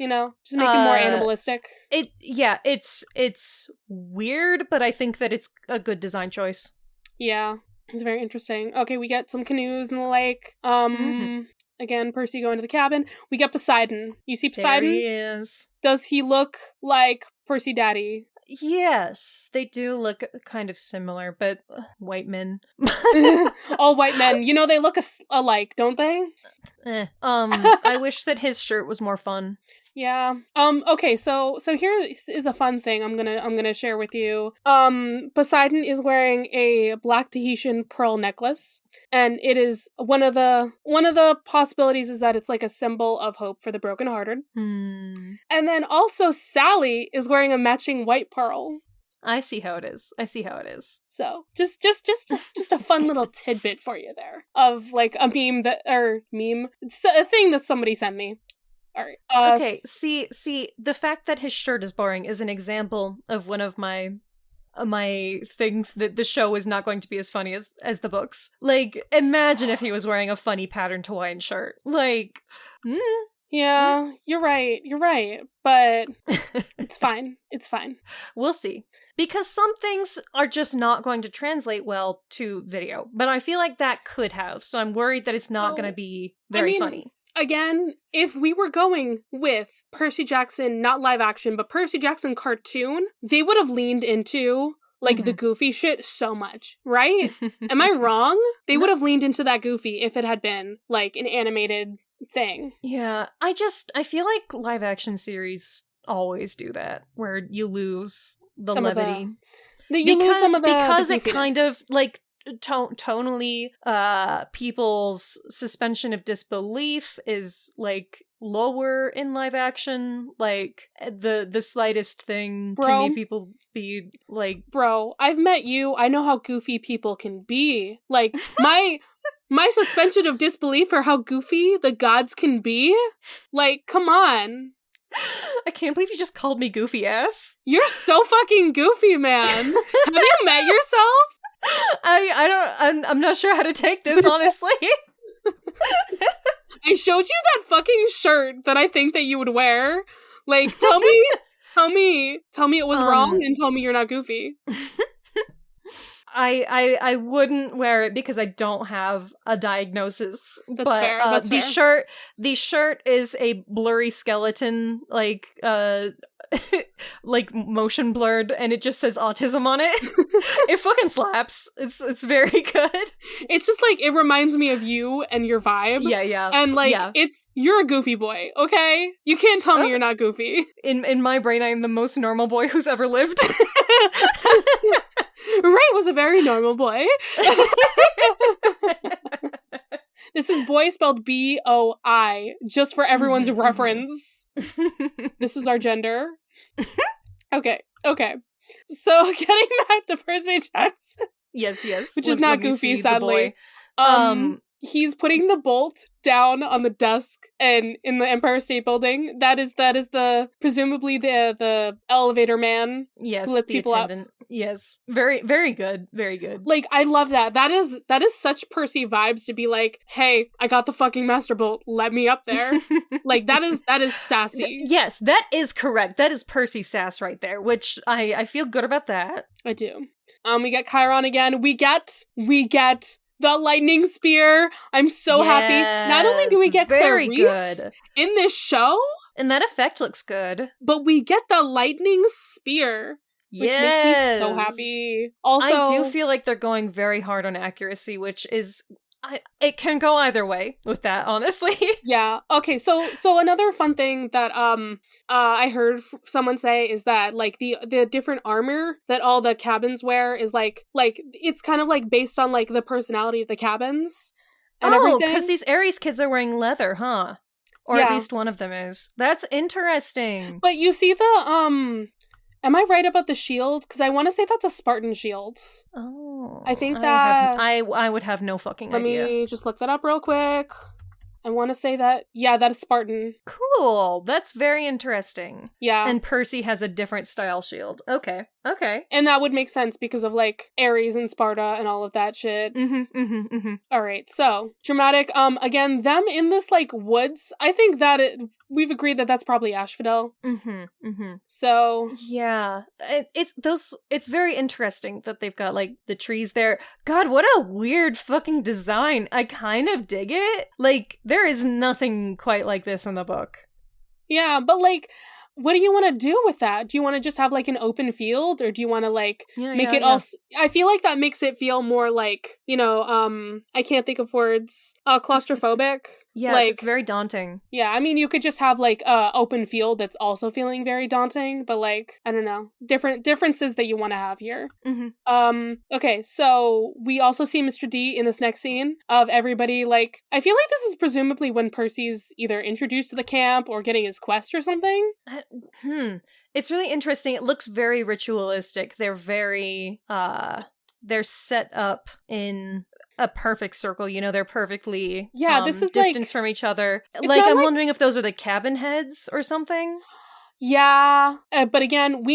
know, just make it more animalistic. It's weird, but I think that it's a good design choice. Yeah. It's very interesting. Okay, we get some canoes in the lake. Again, Percy going to the cabin. We get Poseidon. You see Poseidon? There he is. Does he look like Percy Daddy? Yes, they do look kind of similar, but white men. All white men. You know, they look alike, don't they? I wish that his shirt was more fun. Yeah. Okay, so here is a fun thing I'm gonna share with you. Poseidon is wearing a black Tahitian pearl necklace, and it is one of the possibilities is that it's like a symbol of hope for the brokenhearted. And then also Sally is wearing a matching white pearl. I see how it is. So just a fun little tidbit for you there of like a meme. It's a thing that somebody sent me. All right. Okay. See, the fact that his shirt is boring is an example of one of my things that the show is not going to be as funny as the books. Like, imagine if he was wearing a funny patterned Hawaiian shirt. Like, Yeah, you're right. But it's fine. It's fine. We'll see. Because some things are just not going to translate well to video. But I feel like that could have. So I'm worried that it's not going to be very funny. Again, if we were going with Percy Jackson, not live action, but Percy Jackson cartoon, they would have leaned into like the goofy shit so much, right? Am I wrong? They would have leaned into that goofy if it had been like an animated thing. Yeah, I feel like live action series always do that, where you lose the levity. Because it kind of like tonally, people's suspension of disbelief is like lower in live action. Like the slightest thing can make people be like, bro, I've met you. I know how goofy people can be. Like my suspension of disbelief for how goofy the gods can be. Like, come on. I can't believe you just called me goofy ass. You're so fucking goofy, man. Have you met yourself? I'm not sure how to take this, honestly. I showed you that fucking shirt that I think that you would wear. Like, tell me it was wrong and tell me you're not goofy. I wouldn't wear it because I don't have a diagnosis. That's fair. That's fair. The shirt is a blurry skeleton, like like motion blurred, and it just says autism on it. It fucking slaps. It's very good. It's just like it reminds me of you and your vibe. Yeah. And like you're a goofy boy, okay? You can't tell me you're not goofy. In my brain, I am the most normal boy who's ever lived. Ray was a very normal boy. This is boy spelled B-O-I, just for everyone's reference. This is our gender. Okay. So, getting back to Percy Jackson. Yes. Which is not goofy, sadly. He's putting the bolt down on the desk and in the Empire State Building. That is the presumably the elevator man. Yes, who lets the people attendant. Out. Yes, very good, very good. Like, I love that. That is such Percy vibes to be like, hey, I got the fucking Master Bolt. Let me up there. Like that is sassy. Yes, that is correct. That is Percy sass right there, which I feel good about that. I do. We get Chiron again. We get the lightning spear. I'm so happy. Not only do we get Clarice in this show, and that effect looks good, but we get the lightning spear, which makes me so happy. Also, I do feel like they're going very hard on accuracy, which is it can go either way with that, honestly. Yeah. Okay. So another fun thing that I heard someone say is that like the different armor that all the cabins wear is like it's kind of like based on like the personality of the cabins and everything. Because these Ares kids are wearing leather, huh? Or at least one of them is. That's interesting. But you see the am I right about the shield? Because I want to say that's a Spartan shield. Oh. I think that... I would have no fucking idea. Let me just look that up real quick. I want to say that... Yeah, that is Spartan. Cool. That's very interesting. Yeah. And Percy has a different style shield. Okay. And that would make sense because of, like, Ares and Sparta and all of that shit. All right, so, dramatic. Again, them in this, like, woods, I think that we've agreed that that's probably Asphodel. So... Yeah. It's very interesting that they've got, like, the trees there. God, what a weird fucking design. I kind of dig it. Like, there is nothing quite like this in the book. Yeah, but, like... What do you want to do with that? Do you want to just have, like, an open field? Or do you want to, like, make it all... I feel like that makes it feel more like, you know, I can't think of words. Claustrophobic. Yes, like, it's very daunting. Yeah, I mean, you could just have, like, a open field that's also feeling very daunting. But, like, I don't know. Differences that you want to have here. Okay, so we also see Mr. D in this next scene of everybody, like... I feel like this is presumably when Percy's either introduced to the camp or getting his quest or something. It's really interesting. It looks very ritualistic. They're very they're set up in a perfect circle, you know, they're perfectly this is distance from each other. Like, I'm wondering if those are the cabin heads or something. Yeah, but again,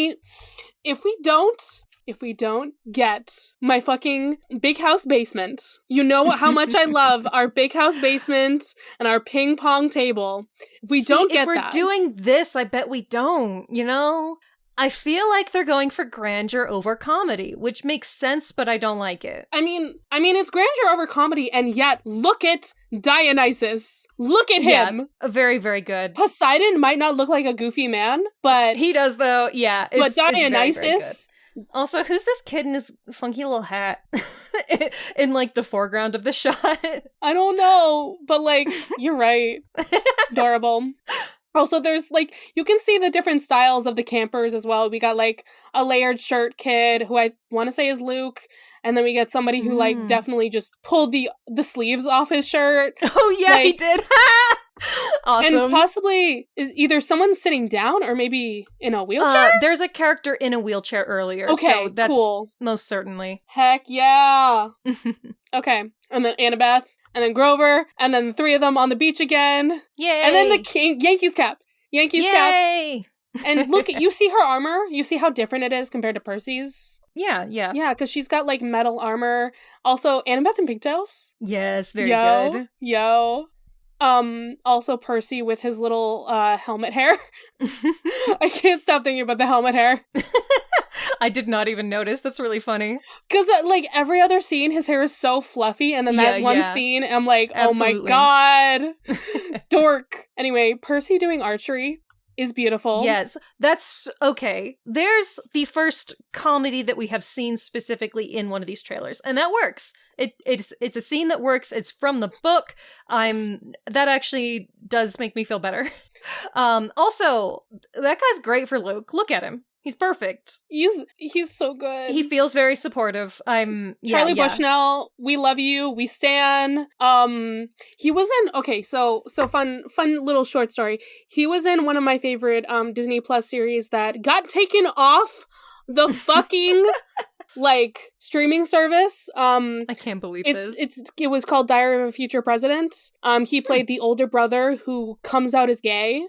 if we don't if we don't get my fucking big house basement. You know how much I love our big house basement and our ping pong table. If we don't get that. If we're doing this, I bet we don't, you know? I feel like they're going for grandeur over comedy, which makes sense, but I don't like it. I mean, it's grandeur over comedy, and yet look at Dionysus. Look at him. Yeah, very, very good. Poseidon might not look like a goofy man, but he does though. Yeah, but Dionysus. It's very, very good. Also, who's this kid in his funky little hat in like the foreground of the shot? I don't know, but like you're right. Adorable. Also, there's, like, you can see the different styles of the campers as well. We got, like, a layered shirt kid, who I want to say is Luke. And then we get somebody who, like, definitely just pulled the sleeves off his shirt. Oh, yeah, like, he did. Awesome. And possibly is either someone sitting down or maybe in a wheelchair? There's a character in a wheelchair earlier. Okay, so that's cool. Most certainly. Heck yeah. Okay. And then Annabeth. And then Grover, and then the three of them on the beach again. Yay! And then the Yankees cap. Yay! And look, you see her armor? You see how different it is compared to Percy's? Yeah. Yeah, because she's got, like, metal armor. Also, Annabeth and pigtails. Yes, very good. Yo. Also Percy with his little, helmet hair. I can't stop thinking about the helmet hair. I did not even notice. That's really funny. Because, like, every other scene, his hair is so fluffy, and then that one scene, I'm like, Absolutely. Oh my god! Dork! Anyway, Percy doing archery is beautiful. Yes, that's okay. There's the first comedy that we have seen specifically in one of these trailers, and that works. It's a scene that works. It's from the book. That actually does make me feel better. Also, that guy's great for Luke. Look at him. He's perfect. He's so good. He feels very supportive. Charlie Bushnell, we love you. We stan. He was in so fun little short story. He was in one of my favorite Disney Plus series that got taken off the fucking like streaming service. I can't believe this. It was called Diary of a Future President. He played the older brother who comes out as gay.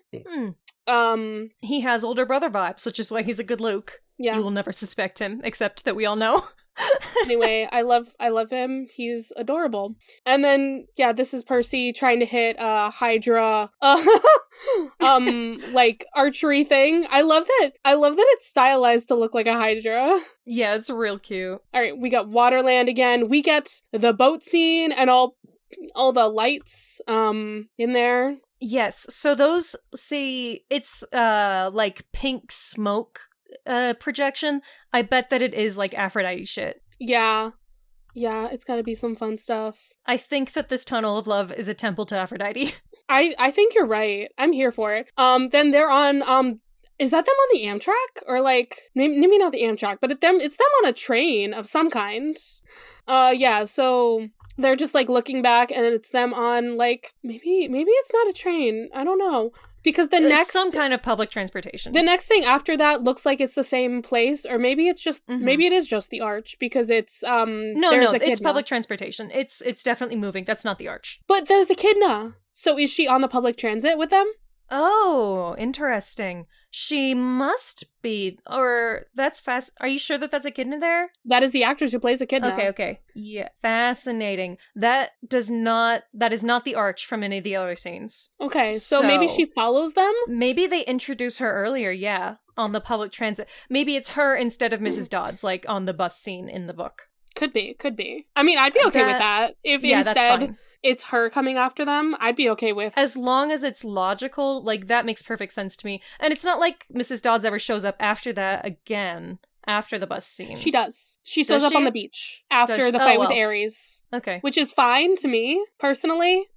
He has older brother vibes, which is why he's a good Luke. Yeah. You will never suspect him, except that we all know. Anyway, I love him. He's adorable. And then, yeah, this is Percy trying to hit Hydra like archery thing. I love that it's stylized to look like a Hydra. Yeah, it's real cute. All right, we got Waterland again. We get the boat scene and all the lights in there. Yes, so those it's like pink smoke projection. I bet that it is like Aphrodite shit. Yeah, it's gotta be some fun stuff. I think that this tunnel of love is a temple to Aphrodite. I think you're right. I'm here for it. Then they're on is that them on the Amtrak? Or like maybe not the Amtrak, but it's them on a train of some kind. Yeah, so they're just like looking back and it's them on like maybe it's not a train. I don't know. Because it's some kind of public transportation. The next thing after that looks like it's the same place, or maybe it's just maybe it is just the arch because it's no, it's public transportation. It's definitely moving. That's not the arch. But there's a Echidna. So is she on the public transit with them? Oh, interesting. She must be, or that's fast. Are you sure that that's Echidna there? That is the actress who plays Echidna. Okay. Yeah, fascinating. That is not the arch from any of the other scenes. Okay, so maybe she follows them? Maybe they introduce her earlier, yeah, on the public transit. Maybe it's her instead of Mrs. Dodds, like on the bus scene in the book. Could be. I mean, I'd be okay with that. If instead it's her coming after them, I'd be okay with. As long as it's logical, like, that makes perfect sense to me. And it's not like Mrs. Dodds ever shows up after that again, after the bus scene. She does. She shows up on the beach after the fight with Ares. Okay. Which is fine to me, personally.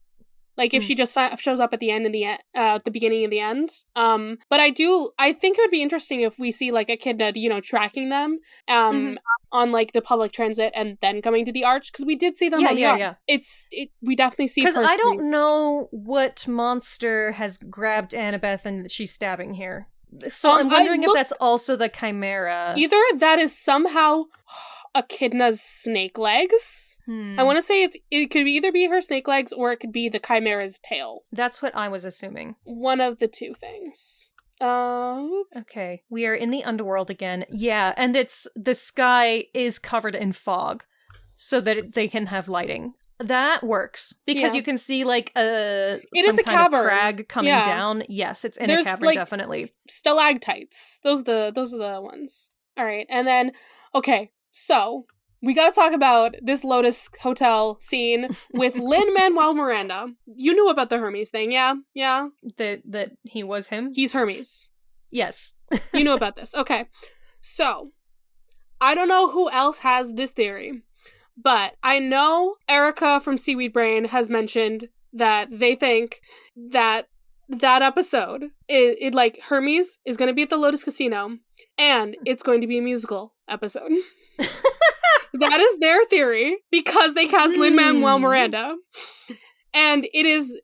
Like, if she just shows up at the end and the beginning and the end. But I think it would be interesting if we see, like, Echidna, tracking them, on, like, the public transit and then coming to the arch, because we did see them on the arch. Yeah. We definitely see because I don't know what monster has grabbed Annabeth and she's stabbing here. So I'm wondering if that's also the Chimera. Either that is somehow Echidna's snake legs. I want to say it could either be her snake legs or it could be the Chimera's tail. That's what I was assuming. One of the two things. Okay, we are in the underworld again. Yeah, and the sky is covered in fog so that they can have lighting. That works because you can see like it is a kind cavern. Of crag coming down. Yes, it's in a cavern, definitely. Stalactites. Those are the ones. All right, and then so we got to talk about this Lotus Hotel scene with Lin-Manuel Miranda. You knew about the Hermes thing, yeah? Yeah? That he was him? He's Hermes. Yes. You knew about this. Okay. So, I don't know who else has this theory, but I know Erica from Seaweed Brain has mentioned that they think that episode, it like, Hermes is going to be at the Lotus Casino, and it's going to be a musical episode. That is their theory because they cast Lin-Manuel Miranda. And it is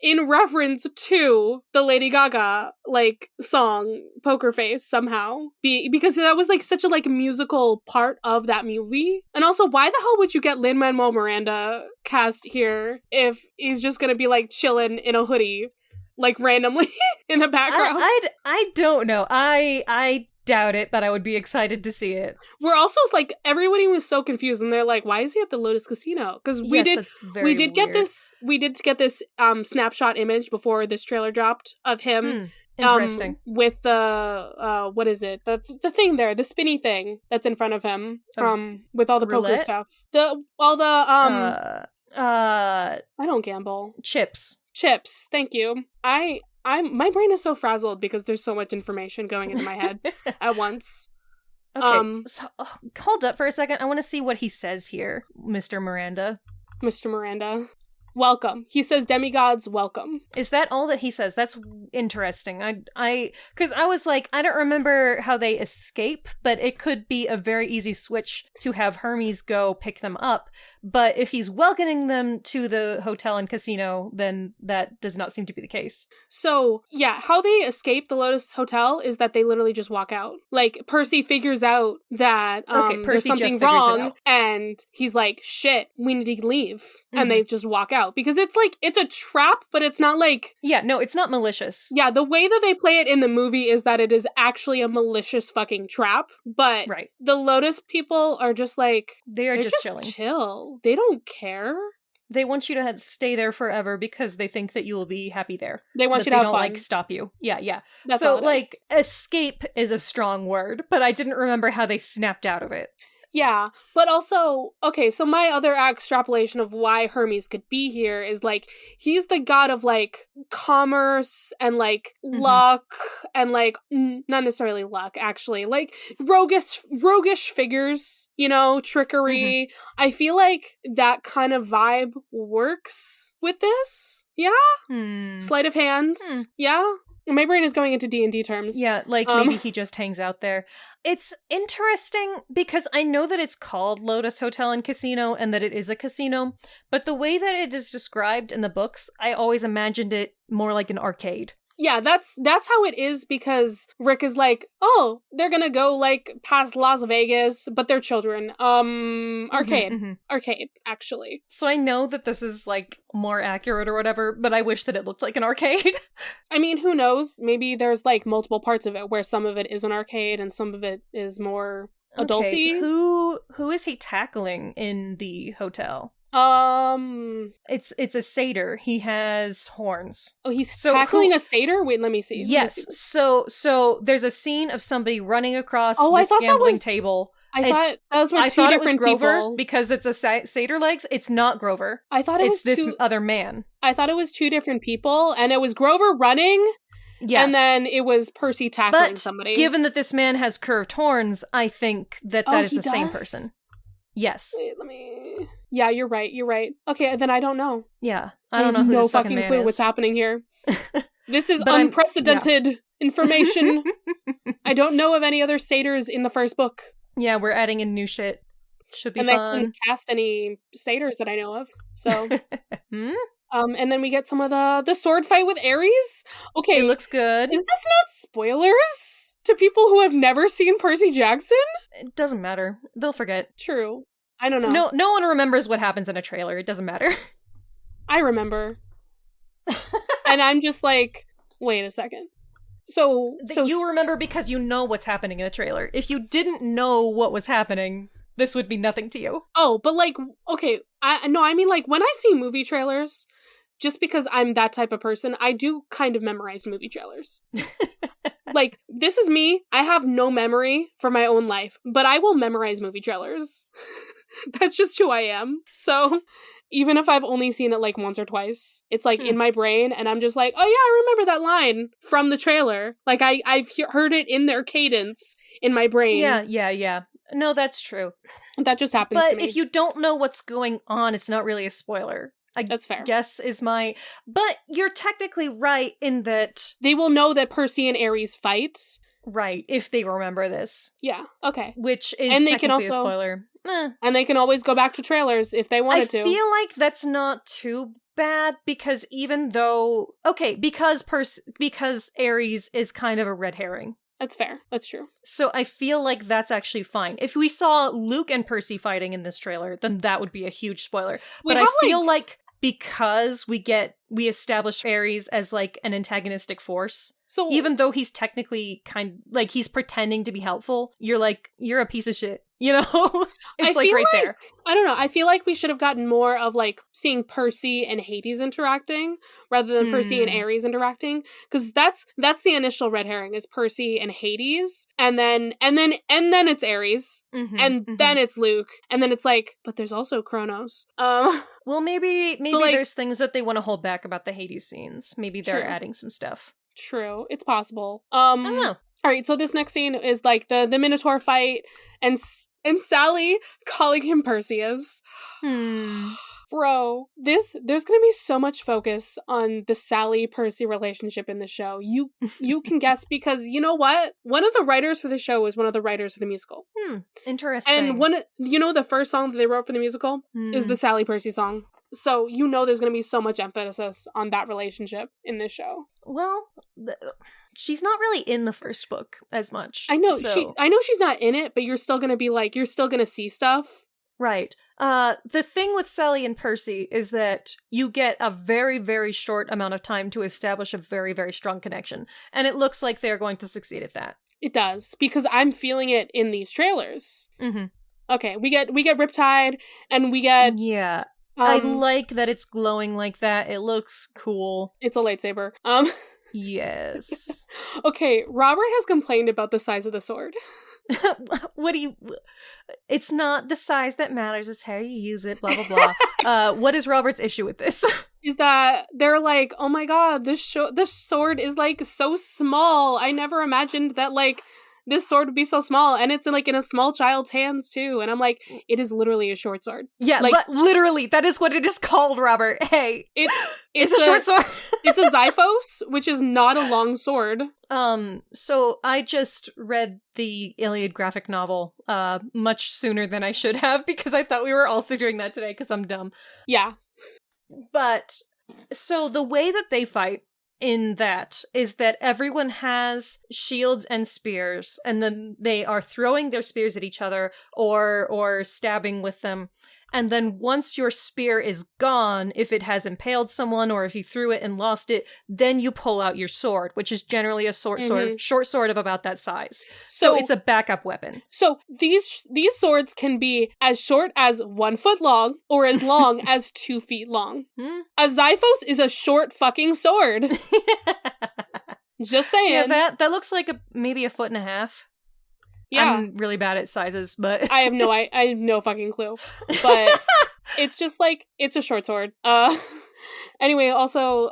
in reference to the Lady Gaga like song Poker Face somehow. Because that was like such a like musical part of that movie. And also, why the hell would you get Lin-Manuel Miranda cast here if he's just gonna be like chilling in a hoodie like randomly in the background? I don't know. I doubt it, but I would be excited to see it. We're also like, everybody was so confused and they're like, why is he at the Lotus Casino? Because we did get this snapshot image before this trailer dropped of him interesting with the what is it, the thing there, the spinny thing that's in front of him with all the roulette? poker stuff, I don't gamble. Chips, thank you. My brain is so frazzled because there's so much information going into my head at once. Okay, so, hold up for a second. I want to see what he says here, Mr. Miranda. Mr. Miranda. Welcome. He says demigods, welcome. Is that all that he says? That's interesting. Because I was like, I don't remember how they escape, but it could be a very easy switch to have Hermes go pick them up. But if he's welcoming them to the hotel and casino, then that does not seem to be the case. So, yeah, how they escape the Lotus Hotel is that they literally just walk out. Like, Percy figures out that there's something wrong, and he's like, shit, we need to leave. Mm-hmm. And they just walk out. Because it's like, it's a trap, but it's not like... Yeah, no, it's not malicious. Yeah, the way that they play it in the movie is that it is actually a malicious fucking trap. But the Lotus people are just like... They're just chilling. Chill. They don't care. They want you to stay there forever because they think that you will be happy there. They want you to have fun. They don't, like, stop you. Yeah. That's so, like, escape is a strong word, but I didn't remember how they snapped out of it. Yeah, but also, okay, so my other extrapolation of why Hermes could be here is, like, he's the god of, like, commerce and, like, luck and, like, not necessarily luck, actually. Like, roguish figures, you know, trickery. I feel like that kind of vibe works with this. Yeah? Sleight of hand. Yeah? My brain is going into D&D terms. Yeah, like maybe he just hangs out there. It's interesting because I know that it's called Lotus Hotel and Casino and that it is a casino, but the way that it is described in the books, I always imagined it more like an arcade. Yeah, that's how it is because Rick is like, oh, they're gonna go, like, past Las Vegas, but they're children. Arcade. Arcade, actually. So I know that this is, like, more accurate or whatever, but I wish that it looked like an arcade. I mean, who knows? Maybe there's, like, multiple parts of it where some of it is an arcade and some of it is more adulty. Okay. Who is he tackling in the hotel? It's a satyr. He has horns. Oh, he's tackling a satyr? Wait, let me see. Yes. So there's a scene of somebody running across this gambling table. I thought those were two different Grover people. Because it's a satyr legs. It's not Grover. I thought it was this other man. I thought it was two different people, and it was Grover running. Yes. And then it was Percy tackling somebody. Given that this man has curved horns, I think that is the same person. Yes. Wait, yeah, you're right. Okay, then I don't know. Yeah, I don't know who this fucking man is. No fucking clue what's happening here. This is unprecedented information. I don't know of any other satyrs in the first book. Yeah, we're adding in new shit. Should be fun. And I couldn't cast any satyrs that I know of. So, and then we get some of the sword fight with Ares. Okay, it looks good. Is this not spoilers to people who have never seen Percy Jackson? It doesn't matter. They'll forget. True. I don't know. No one remembers what happens in a trailer. It doesn't matter. I remember. And I'm just like, wait a second. So you remember because you know what's happening in the trailer. If you didn't know what was happening, this would be nothing to you. Oh, but like, okay, I mean, like, when I see movie trailers, just because I'm that type of person, I do kind of memorize movie trailers. Like, this is me. I have no memory for my own life, but I will memorize movie trailers. That's just who I am. So even if I've only seen it like once or twice, it's like in my brain, and I'm just like, oh yeah, I remember that line from the trailer. Like I've heard it in their cadence in my brain. Yeah. No, that's true. That just happens to me. But if you don't know what's going on, it's not really a spoiler. That's fair. Guess is my... But you're technically right in that... They will know that Percy and Ares fight. Right, if they remember this. Yeah, okay. Which is technically a spoiler. And they can always go back to trailers if they wanted to. I feel like that's not too bad, because even though... Okay, because Ares is kind of a red herring. That's fair. That's true. So I feel like that's actually fine. If we saw Luke and Percy fighting in this trailer, then that would be a huge spoiler. But I feel like because we establish Ares as like an antagonistic force, so even though he's technically he's pretending to be helpful, you're like, you're a piece of shit. You know? It's like right there. I don't know. I feel like we should have gotten more of like seeing Percy and Hades interacting rather than Percy and Ares interacting. Because that's the initial red herring, is Percy and Hades. And then it's Ares. And then it's Luke. And then it's like, but there's also Kronos. Well, maybe so, like, there's things that they want to hold back about the Hades scenes. Maybe they're adding some stuff. True. It's possible. I don't know. All right, so this next scene is like the Minotaur fight, and Sally calling him Perseus. Bro, there's gonna be so much focus on the Sally-Percy relationship in the show. You can guess, because you know what? One of the writers for the show was one of the writers for the musical. Interesting. And the first song that they wrote for the musical is the Sally-Percy song. So there's gonna be so much emphasis on that relationship in this show. Well, she's not really in the first book as much. I know she's not in it, but you're still gonna be like, you're still gonna see stuff. Right. The thing with Sally and Percy is that you get a very, very short amount of time to establish a very, very strong connection. And it looks like they're going to succeed at that. It does, because I'm feeling it in these trailers. Okay, we get Riptide, and we get... Yeah. I like that it's glowing like that. It looks cool. It's a lightsaber. Yes. Okay, Robert has complained about the size of the sword. It's not the size that matters, it's how you use it, blah, blah, blah. What is Robert's issue with this? Is that they're like, oh my god, this sword is like so small. I never imagined that like this sword would be so small, and it's in a small child's hands too. And I'm like, it is literally a short sword. Yeah, like literally, that is what it is called, Robert. Hey, it's a short sword. It's a Xiphos, which is not a long sword. So I just read the Iliad graphic novel much sooner than I should have, because I thought we were also doing that today because I'm dumb. Yeah. But so the way that they fight in that is that everyone has shields and spears, and then they are throwing their spears at each other or stabbing with them. And then once your spear is gone, if it has impaled someone or if you threw it and lost it, then you pull out your sword, which is generally a short sword of about that size. So it's a backup weapon. So these swords can be as short as 1 foot long or as long as 2 feet long. A Xiphos is a short fucking sword. Just saying. Yeah, that looks like maybe 1.5 feet. Yeah. I'm really bad at sizes, but I have no fucking clue. But it's just like, it's a short sword. Anyway, also,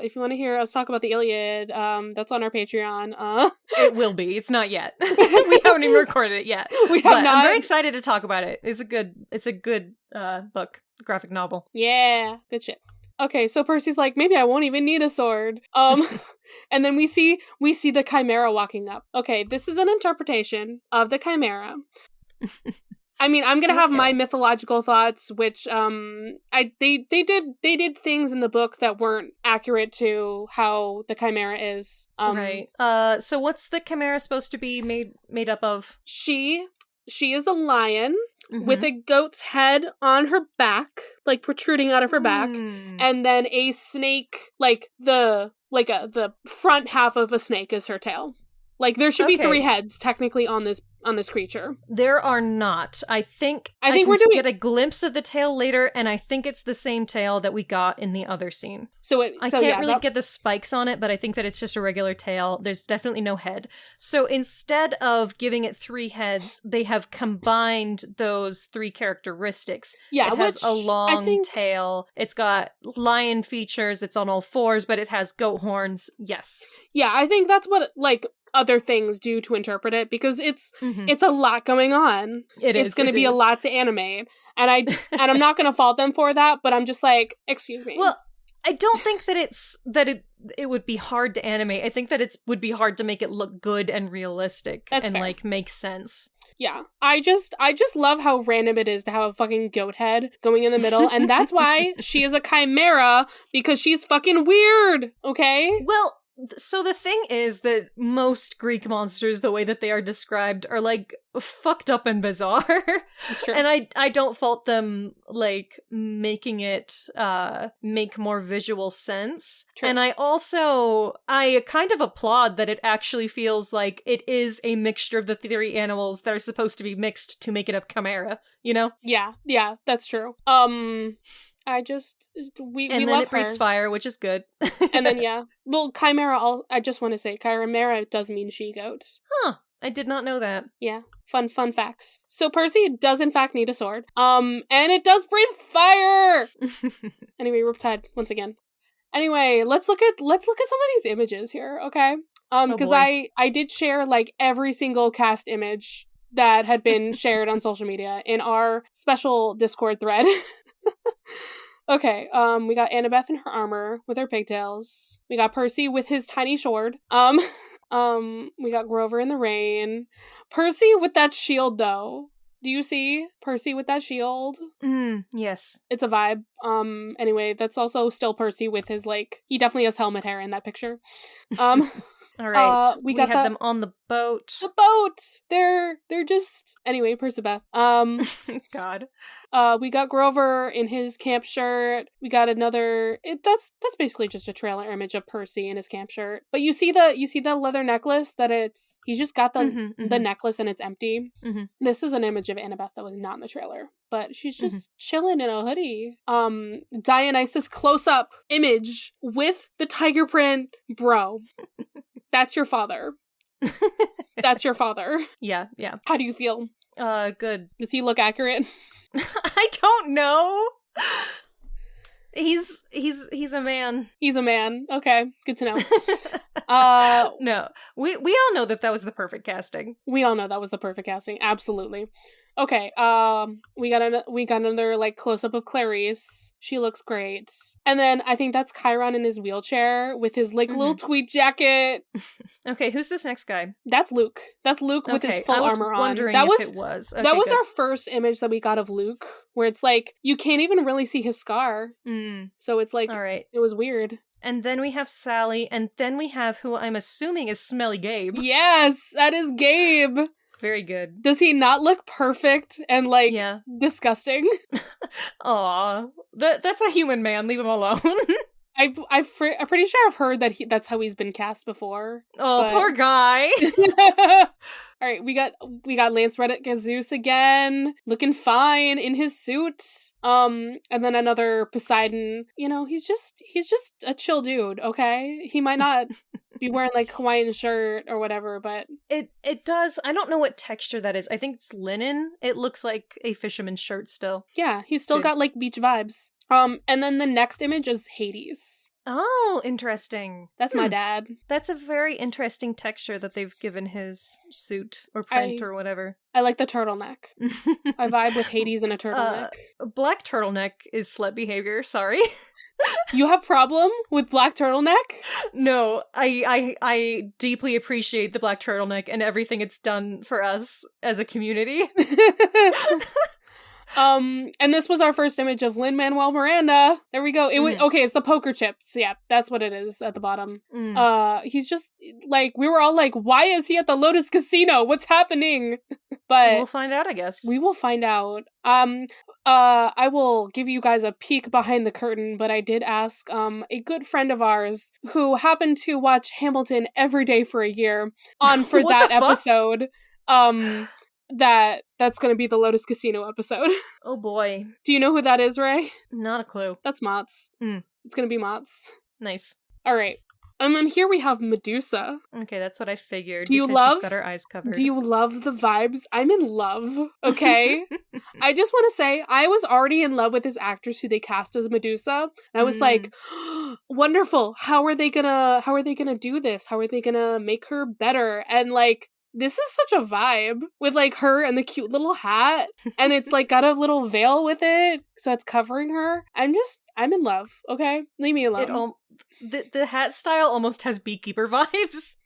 if you want to hear us talk about the Iliad, that's on our Patreon. It will be. It's not yet. We haven't even recorded it yet. We have not. I'm very excited to talk about it. It's a good book, graphic novel. Yeah, good shit. Okay, so Percy's like, maybe I won't even need a sword. And then we see the Chimera walking up. Okay, this is an interpretation of the Chimera. I mean, I'm gonna have my mythological thoughts, which they did things in the book that weren't accurate to how the Chimera is. Right. So what's the Chimera supposed to be made up of? She is a lion. With a goat's head on her back, like protruding out of her back, and then a snake, like the the front half of a snake is her tail. Like, there should be 3 heads technically on this creature. There are not. I think we're get a glimpse of the tail later, and I think it's the same tail that we got in the other scene. I can't really get the spikes on it, but I think that it's just a regular tail. There's definitely no head. So instead of giving it 3 heads, they have combined those 3 characteristics. Yeah, it has a long tail. It's got lion features. It's on all 4s, but it has goat horns. Yes. Yeah, I think that's what, like, other things do to interpret it, because it's a lot going on. It's going to be a lot to animate, and I'm not going to fault them for that, but I'm just like, excuse me. Well, I don't think that it would be hard to animate. I think that it would be hard to make it look good and realistic. That's and fair. Like make sense. Yeah, I just love how random it is to have a fucking goat head going in the middle, and that's why she is a chimera, because she's fucking weird. Okay. Well, so the thing is that most Greek monsters, the way that they are described, are like fucked up and bizarre. And I don't fault them like making it make more visual sense. True. And I kind of applaud that it actually feels like it is a mixture of the 3 animals that are supposed to be mixed to make it a chimera, you know? Yeah, that's true. We then love it breathes her. fire, which is good. And then chimera. I just want to say, chimera does mean she-goat. Huh? I did not know that. Yeah, fun facts. So Percy does in fact need a sword. And it does breathe fire. Anyway, Riptide once again. Anyway, let's look at some of these images here, okay? Because I did share like every single cast image that had been shared on social media in our special Discord thread. Okay, we got Annabeth in her armor with her pigtails. We got Percy with his tiny sword. We got Grover in the rain. Percy with that shield, though. Do you see Percy with that shield? Yes. It's a vibe. Anyway, that's also still Percy with his, like, he definitely has helmet hair in that picture. All right. We have them on the boat. The boat! They're just... Anyway, Percibeth. God. We got Grover in his camp shirt. We got another... That's basically just a trailer image of Percy in his camp shirt. But you see the leather necklace that he's just got the necklace and it's empty. Mm-hmm. This is an image of Annabeth that was not in the trailer. But she's just chilling in a hoodie. Dionysus close-up image with the tiger print. Bro. That's your father. That's your father. Yeah. How do you feel? Good. Does he look accurate? I don't know. He's a man. He's a man. Okay, good to know. No, we all know that was the perfect casting. We all know that was the perfect casting. Absolutely. Okay, we got another like close up of Clarice. She looks great. And then I think that's Chiron in his wheelchair with his like little tweed jacket. Okay, who's this next guy? That's Luke. That's Luke with his full armor on. Wondering if it was. Okay, that was good. our first image that we got of Luke, where it's like you can't even really see his scar. So it's like, all right, it was weird. And then we have Sally, and then we have who I'm assuming is Smelly Gabe. Yes, that is Gabe. Very good. Does he not look perfect and, like, disgusting? Aw. That's a human man. Leave him alone. I'm pretty sure I've heard that that's how he's been cast before. Oh, poor guy. All right, we got Lance Reddick as Zeus again, looking fine in his suit. And then another Poseidon. You know, he's just a chill dude, okay? He might not be wearing like Hawaiian shirt or whatever, but it does. I don't know what texture that is. I think it's linen. It looks like a fisherman's shirt still. Yeah, he's still got like beach vibes. And then the next image is Hades. Oh, interesting. That's my dad. That's a very interesting texture that they've given his suit or print or whatever. I like the turtleneck. I vibe with Hades in a turtleneck. Black turtleneck is slut behavior, sorry. You have problem with black turtleneck? No, I deeply appreciate the black turtleneck and everything it's done for us as a community. And this was our first image of Lin-Manuel Miranda. There we go. It was okay. It's the poker chips. Yeah, that's what it is at the bottom. He's just like, we were all like, why is he at the Lotus Casino? What's happening? But we'll find out, I guess. We will find out. I will give you guys a peek behind the curtain, but I did ask a good friend of ours who happened to watch Hamilton every day for a year on for What that the fuck? episode. That's gonna be the Lotus Casino episode. Oh boy. Do you know who that is, Ray? Not a clue. That's Mott's. Mm. It's gonna be Mott's. Nice. All right. And then here we have Medusa. Okay, that's what I figured. Do you because love- she's got her eyes covered. Do you love the vibes? I'm in love, okay? I just want to say, I was already in love with this actress who they cast as Medusa. And I was like, wonderful. How are they gonna do this? How are they gonna make her better? And like, this is such a vibe with like her and the cute little hat. And it's like got a little veil with it. So it's covering her. I'm in love, okay? Leave me alone. The hat style almost has beekeeper vibes.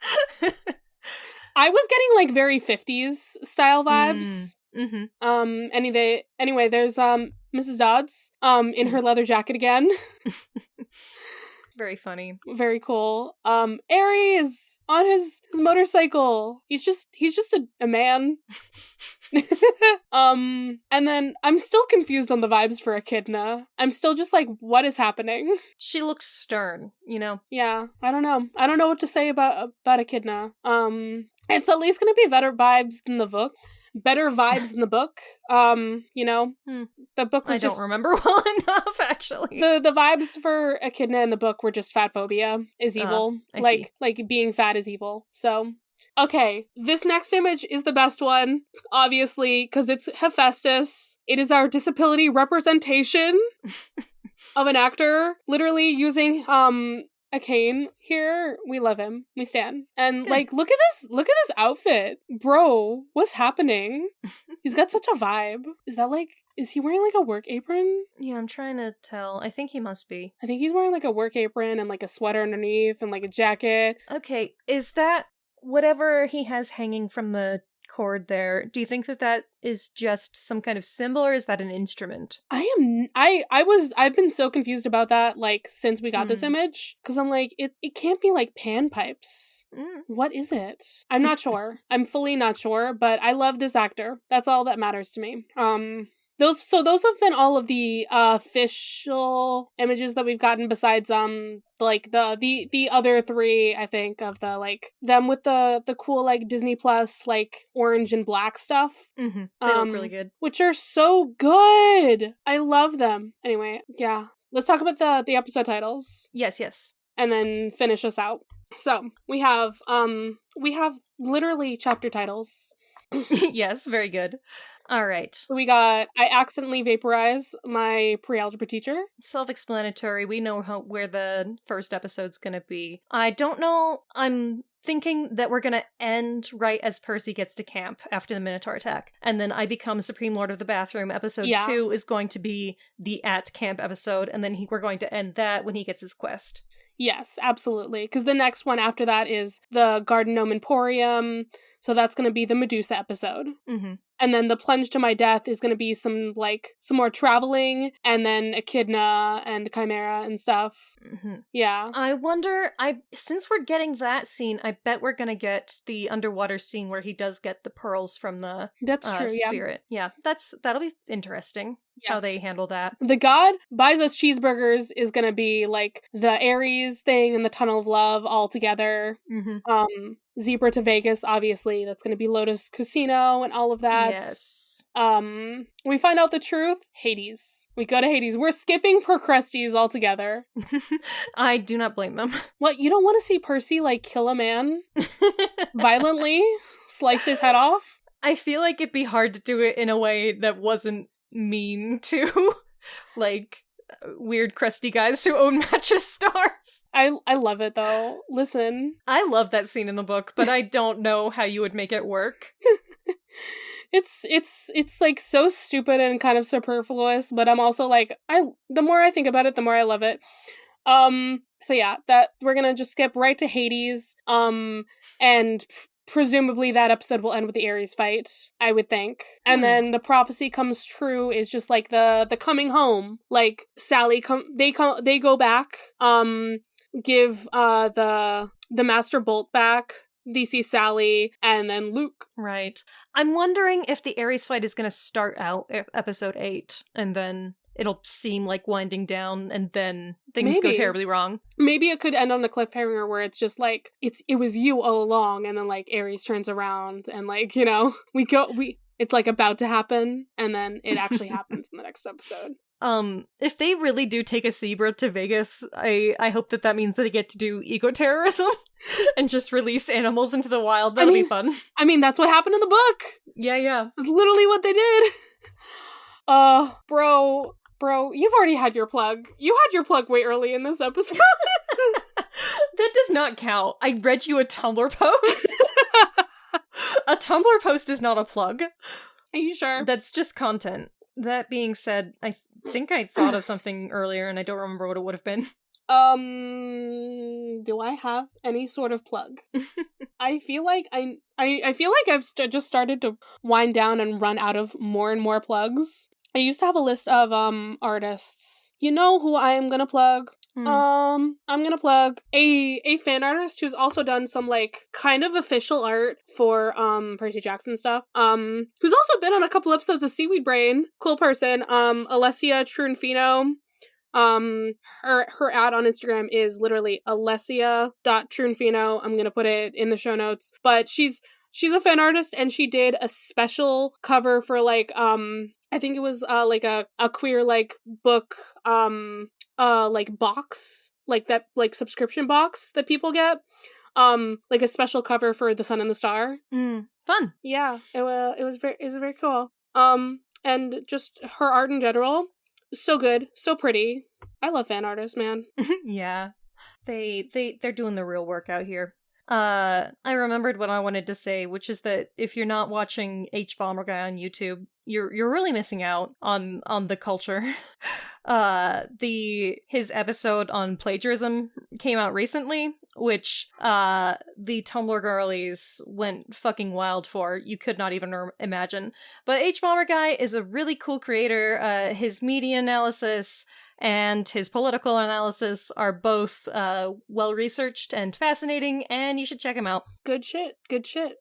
I was getting like very 50s style vibes. Mm-hmm. Anyway, there's Mrs. Dodds in her leather jacket again. Very funny. Very cool. Ares on his motorcycle. He's just a man. And then I'm still confused on the vibes for Echidna. I'm still just like, what is happening? She looks stern, you know? Yeah, I don't know. I don't know what to say about Echidna. It's at least gonna be better vibes than the book. Better vibes in the book. You know, the book was I don't remember well enough, actually. The vibes for Echidna in the book were just fat phobia is evil. I see. Like being fat is evil. So, okay, this next image is the best one, obviously, because it's Hephaestus. It is our disability representation of an actor literally using a cane here. We love him. We stan. And Good. like, look at this outfit. Bro, what's happening? He's got such a vibe. Is he wearing like a work apron? Yeah, I'm trying to tell. I think he must be. I think he's wearing like a work apron and like a sweater underneath and like a jacket. Okay, is that whatever he has hanging from the cord there? Do you think that is just some kind of symbol, or is that an instrument? I've been so confused about that, like, since we got this image, because I'm like, it can't be like panpipes. What is it? I'm not sure. I'm fully not sure, but I love this actor. That's all that matters to me. Those have been all of the official images that we've gotten besides like the other three, I think, of the like them with the cool like Disney Plus like orange and black stuff. Mm-hmm. They look really good. Which are so good. I love them. Anyway, yeah. Let's talk about the episode titles. Yes. And then finish us out. So we have literally chapter titles. Yes, very good. All right. We got, I accidentally vaporize my pre-algebra teacher. Self-explanatory. We know where the first episode's gonna be. I don't know. I'm thinking that we're gonna end right as Percy gets to camp after the Minotaur attack. And then I become Supreme Lord of the Bathroom. Episode 2 is going to be the at camp episode. And then we're going to end that when he gets his quest. Yes, absolutely. Because the next one after that is the Garden Gnome Emporium. So that's going to be the Medusa episode. Mm-hmm. And then the Plunge to My Death is going to be some more traveling, and then Echidna and the Chimera and stuff. Mm-hmm. Yeah. I wonder, since we're getting that scene, I bet we're going to get the underwater scene where he does get the pearls from the That's true, spirit. Yeah, that'll be interesting. Yes. How they handle that. The God Buys Us Cheeseburgers is going to be like the Ares thing and the Tunnel of Love all together. Mm-hmm. Zebra to Vegas, obviously. That's going to be Lotus Casino and all of that. Yes. We find out the truth. Hades. We go to Hades. We're skipping Procrustes altogether. I do not blame them. What, you don't want to see Percy, like, kill a man violently? Slice his head off? I feel like it'd be hard to do it in a way that wasn't mean to, like, weird crusty guys who own mattress stores. I love it, though. Listen. I love that scene in the book, but I don't know how you would make it work. It's like so stupid and kind of superfluous, but I'm also like, the more I think about it, the more I love it. So yeah, that we're gonna just skip right to Hades. And presumably that episode will end with the Ares fight, I would think. And then the prophecy comes true is just like the coming home. Like Sally they go back, give the Master Bolt back they see Sally, and then Luke. Right. I'm wondering if the Ares fight is going to start out episode 8, and then it'll seem like winding down, and then things go terribly wrong. Maybe it could end on a cliffhanger where it's just like, it was you all along, and then like Ares turns around, and like, you know, it's like about to happen, and then it actually happens in the next episode. If they really do take a zebra to Vegas, I hope that means that they get to do eco-terrorism and just release animals into the wild. That'll be fun. I mean, that's what happened in the book. Yeah. It's literally what they did. Bro, you've already had your plug. You had your plug way early in this episode. That does not count. I read you a Tumblr post. A Tumblr post is not a plug. Are you sure? That's just content. That being said, I think I thought of something earlier and I don't remember what it would have been. Do I have any sort of plug? I feel like I've just started to wind down and run out of more and more plugs. I used to have a list of artists. You know who I am gonna plug? I'm gonna plug a fan artist who's also done some like kind of official art for Percy Jackson stuff. Who's also been on a couple episodes of Seaweed Brain. Cool person. Alessia Trunfino. Her ad on Instagram is literally alessia.trunfino. I'm gonna put it in the show notes. But she's a fan artist, and she did a special cover for like I think it was like a queer like book like box, like that like subscription box that people get, like a special cover for The Sun and the Star. Fun. Yeah, it was very cool. And just her art in general, so good, so pretty. I love fan artists, man. Yeah, they're doing the real work out here. I remembered what I wanted to say, which is that if you're not watching H Bomber Guy on YouTube, you're really missing out on the culture. His episode on plagiarism came out recently, which the Tumblr girlies went fucking wild for. You could not even imagine. But H Bomber Guy is a really cool creator. His media analysis and his political analysis are both well-researched and fascinating, and you should check him out. Good shit.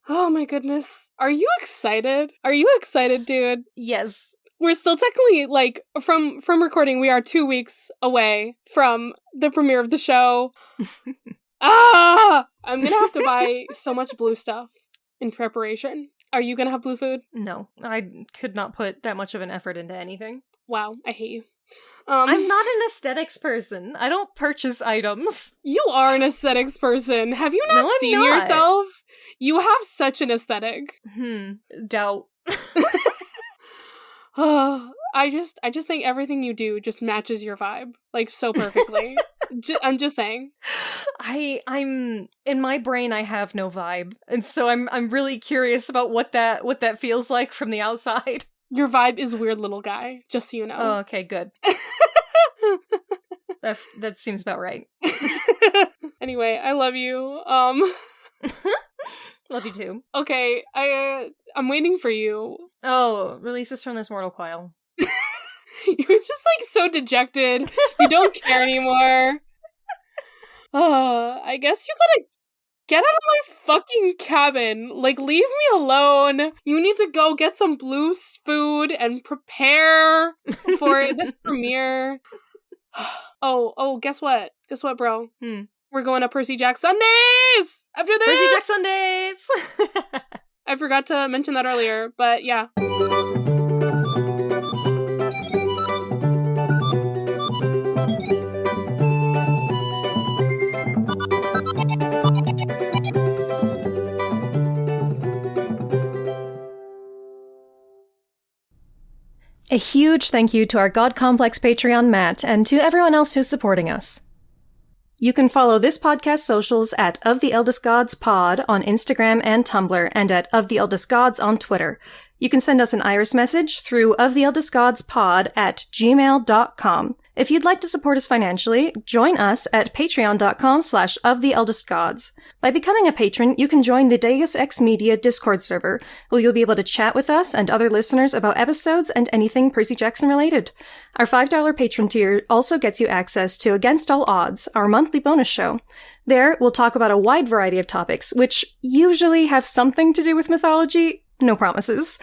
Oh my goodness. Are you excited? Are you excited, dude? Yes. We're still technically, like, from recording, we are 2 weeks away from the premiere of the show. I'm gonna have to buy so much blue stuff in preparation. Are you gonna have blue food? No, I could not put that much of an effort into anything. Wow, I hate you. I'm not an aesthetics person. I don't purchase items. You are an aesthetics person. Have you not seen yourself? You have such an aesthetic. Doubt. I just think everything you do just matches your vibe, like, so perfectly. I'm just saying. I'm in my brain. I have no vibe, and so I'm really curious about what that feels like from the outside. Your vibe is weird little guy, just so you know. Oh, okay, good. That seems about right. Anyway, I love you. Love you too. Okay, I'm waiting for you. Oh, releases from this mortal coil. You're just like so dejected. You don't care anymore. I guess you gotta get out of my fucking cabin. Like, leave me alone. You need to go get some blue food and prepare for this premiere. Oh, guess what? Guess what, bro? We're going to Percy Jackson Sundays after this! Percy Jackson Sundays! I forgot to mention that earlier, but yeah. A huge thank you to our God Complex Patreon Matt and to everyone else who's supporting us. You can follow this podcast socials at Of the Eldest Gods Pod on Instagram and Tumblr, and at Of the Eldest Gods on Twitter. You can send us an iris message through oftheeldestgodspod@gmail.com. If you'd like to support us financially, join us at patreon.com/oftheeldestgods. By becoming a patron, you can join the Deus Ex Media Discord server, where you'll be able to chat with us and other listeners about episodes and anything Percy Jackson related. Our $5 patron tier also gets you access to Against All Odds, our monthly bonus show. There, we'll talk about a wide variety of topics, which usually have something to do with mythology. No promises.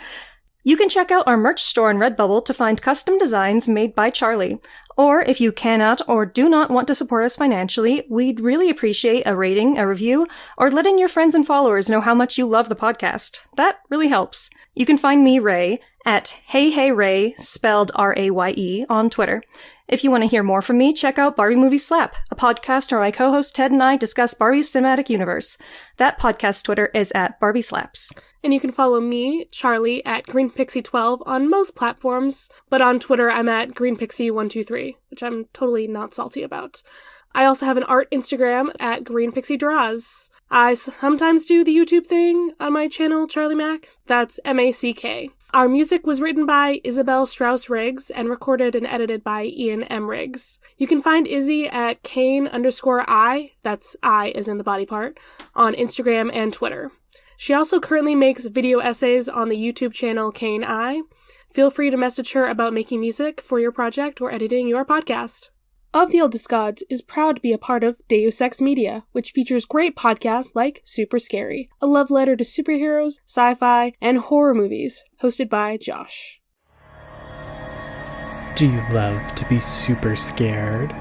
You can check out our merch store on Redbubble to find custom designs made by Charlie. Or if you cannot or do not want to support us financially, we'd really appreciate a rating, a review, or letting your friends and followers know how much you love the podcast. That really helps. You can find me, Ray, at HeyHeyRay, spelled R-A-Y-E, on Twitter. If you want to hear more from me, check out Barbie Movie Slap, a podcast where my co-host Ted and I discuss Barbie's cinematic universe. That podcast Twitter is at Barbie Slaps. And you can follow me, Charlie, at GreenPixie12 on most platforms, but on Twitter I'm at GreenPixie123, which I'm totally not salty about. I also have an art Instagram at GreenPixieDraws. I sometimes do the YouTube thing on my channel, Charlie Mac. That's M-A-C-K. Our music was written by Isabel Strauss-Riggs and recorded and edited by Ian M. Riggs. You can find Izzy at Kane_I, that's I as in the body part, on Instagram and Twitter. She also currently makes video essays on the YouTube channel Kane I. Feel free to message her about making music for your project or editing your podcast. Of the Eldest Gods is proud to be a part of Deus Ex Media, which features great podcasts like Super Scary, a love letter to superheroes, sci-fi, and horror movies, hosted by Josh. Do you love to be super scared?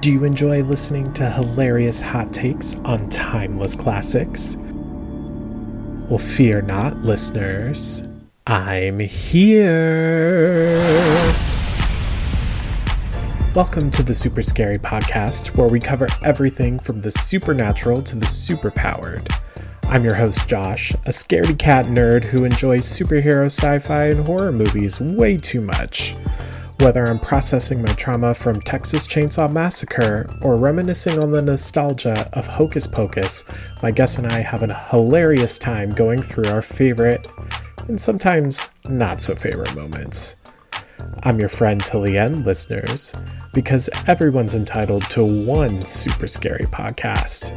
Do you enjoy listening to hilarious hot takes on timeless classics? Well, fear not, listeners. I'm here! Welcome to the Super Scary Podcast, where we cover everything from the supernatural to the superpowered. I'm your host, Josh, a scaredy cat nerd who enjoys superhero, sci-fi, and horror movies way too much. Whether I'm processing my trauma from Texas Chainsaw Massacre or reminiscing on the nostalgia of Hocus Pocus, my guest and I have a hilarious time going through our favorite and sometimes not so favorite moments. I'm your friend till the end, listeners, because everyone's entitled to one super scary podcast.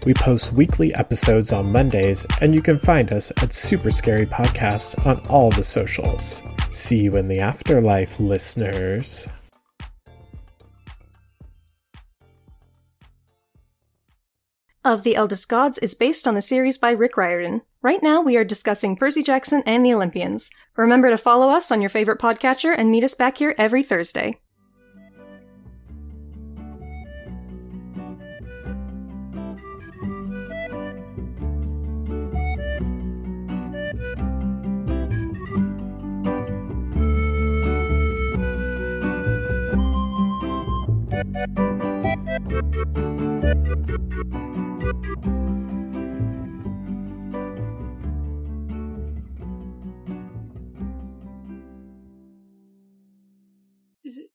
We post weekly episodes on Mondays, and you can find us at Super Scary Podcast on all the socials. See you in the afterlife, listeners. Of the Eldest Gods is based on the series by Rick Riordan. Right now, we are discussing Percy Jackson and the Olympians. Remember to follow us on your favorite podcatcher and meet us back here every Thursday.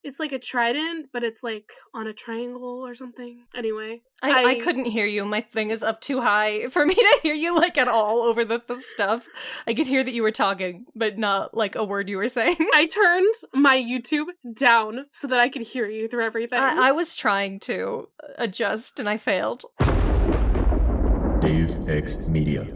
It's like a trident, but it's like on a triangle or something. Anyway. I couldn't hear you. My thing is up too high for me to hear you like at all over the stuff. I could hear that you were talking, but not like a word you were saying. I turned my YouTube down so that I could hear you through everything. I was trying to adjust and I failed. Deus Ex Media.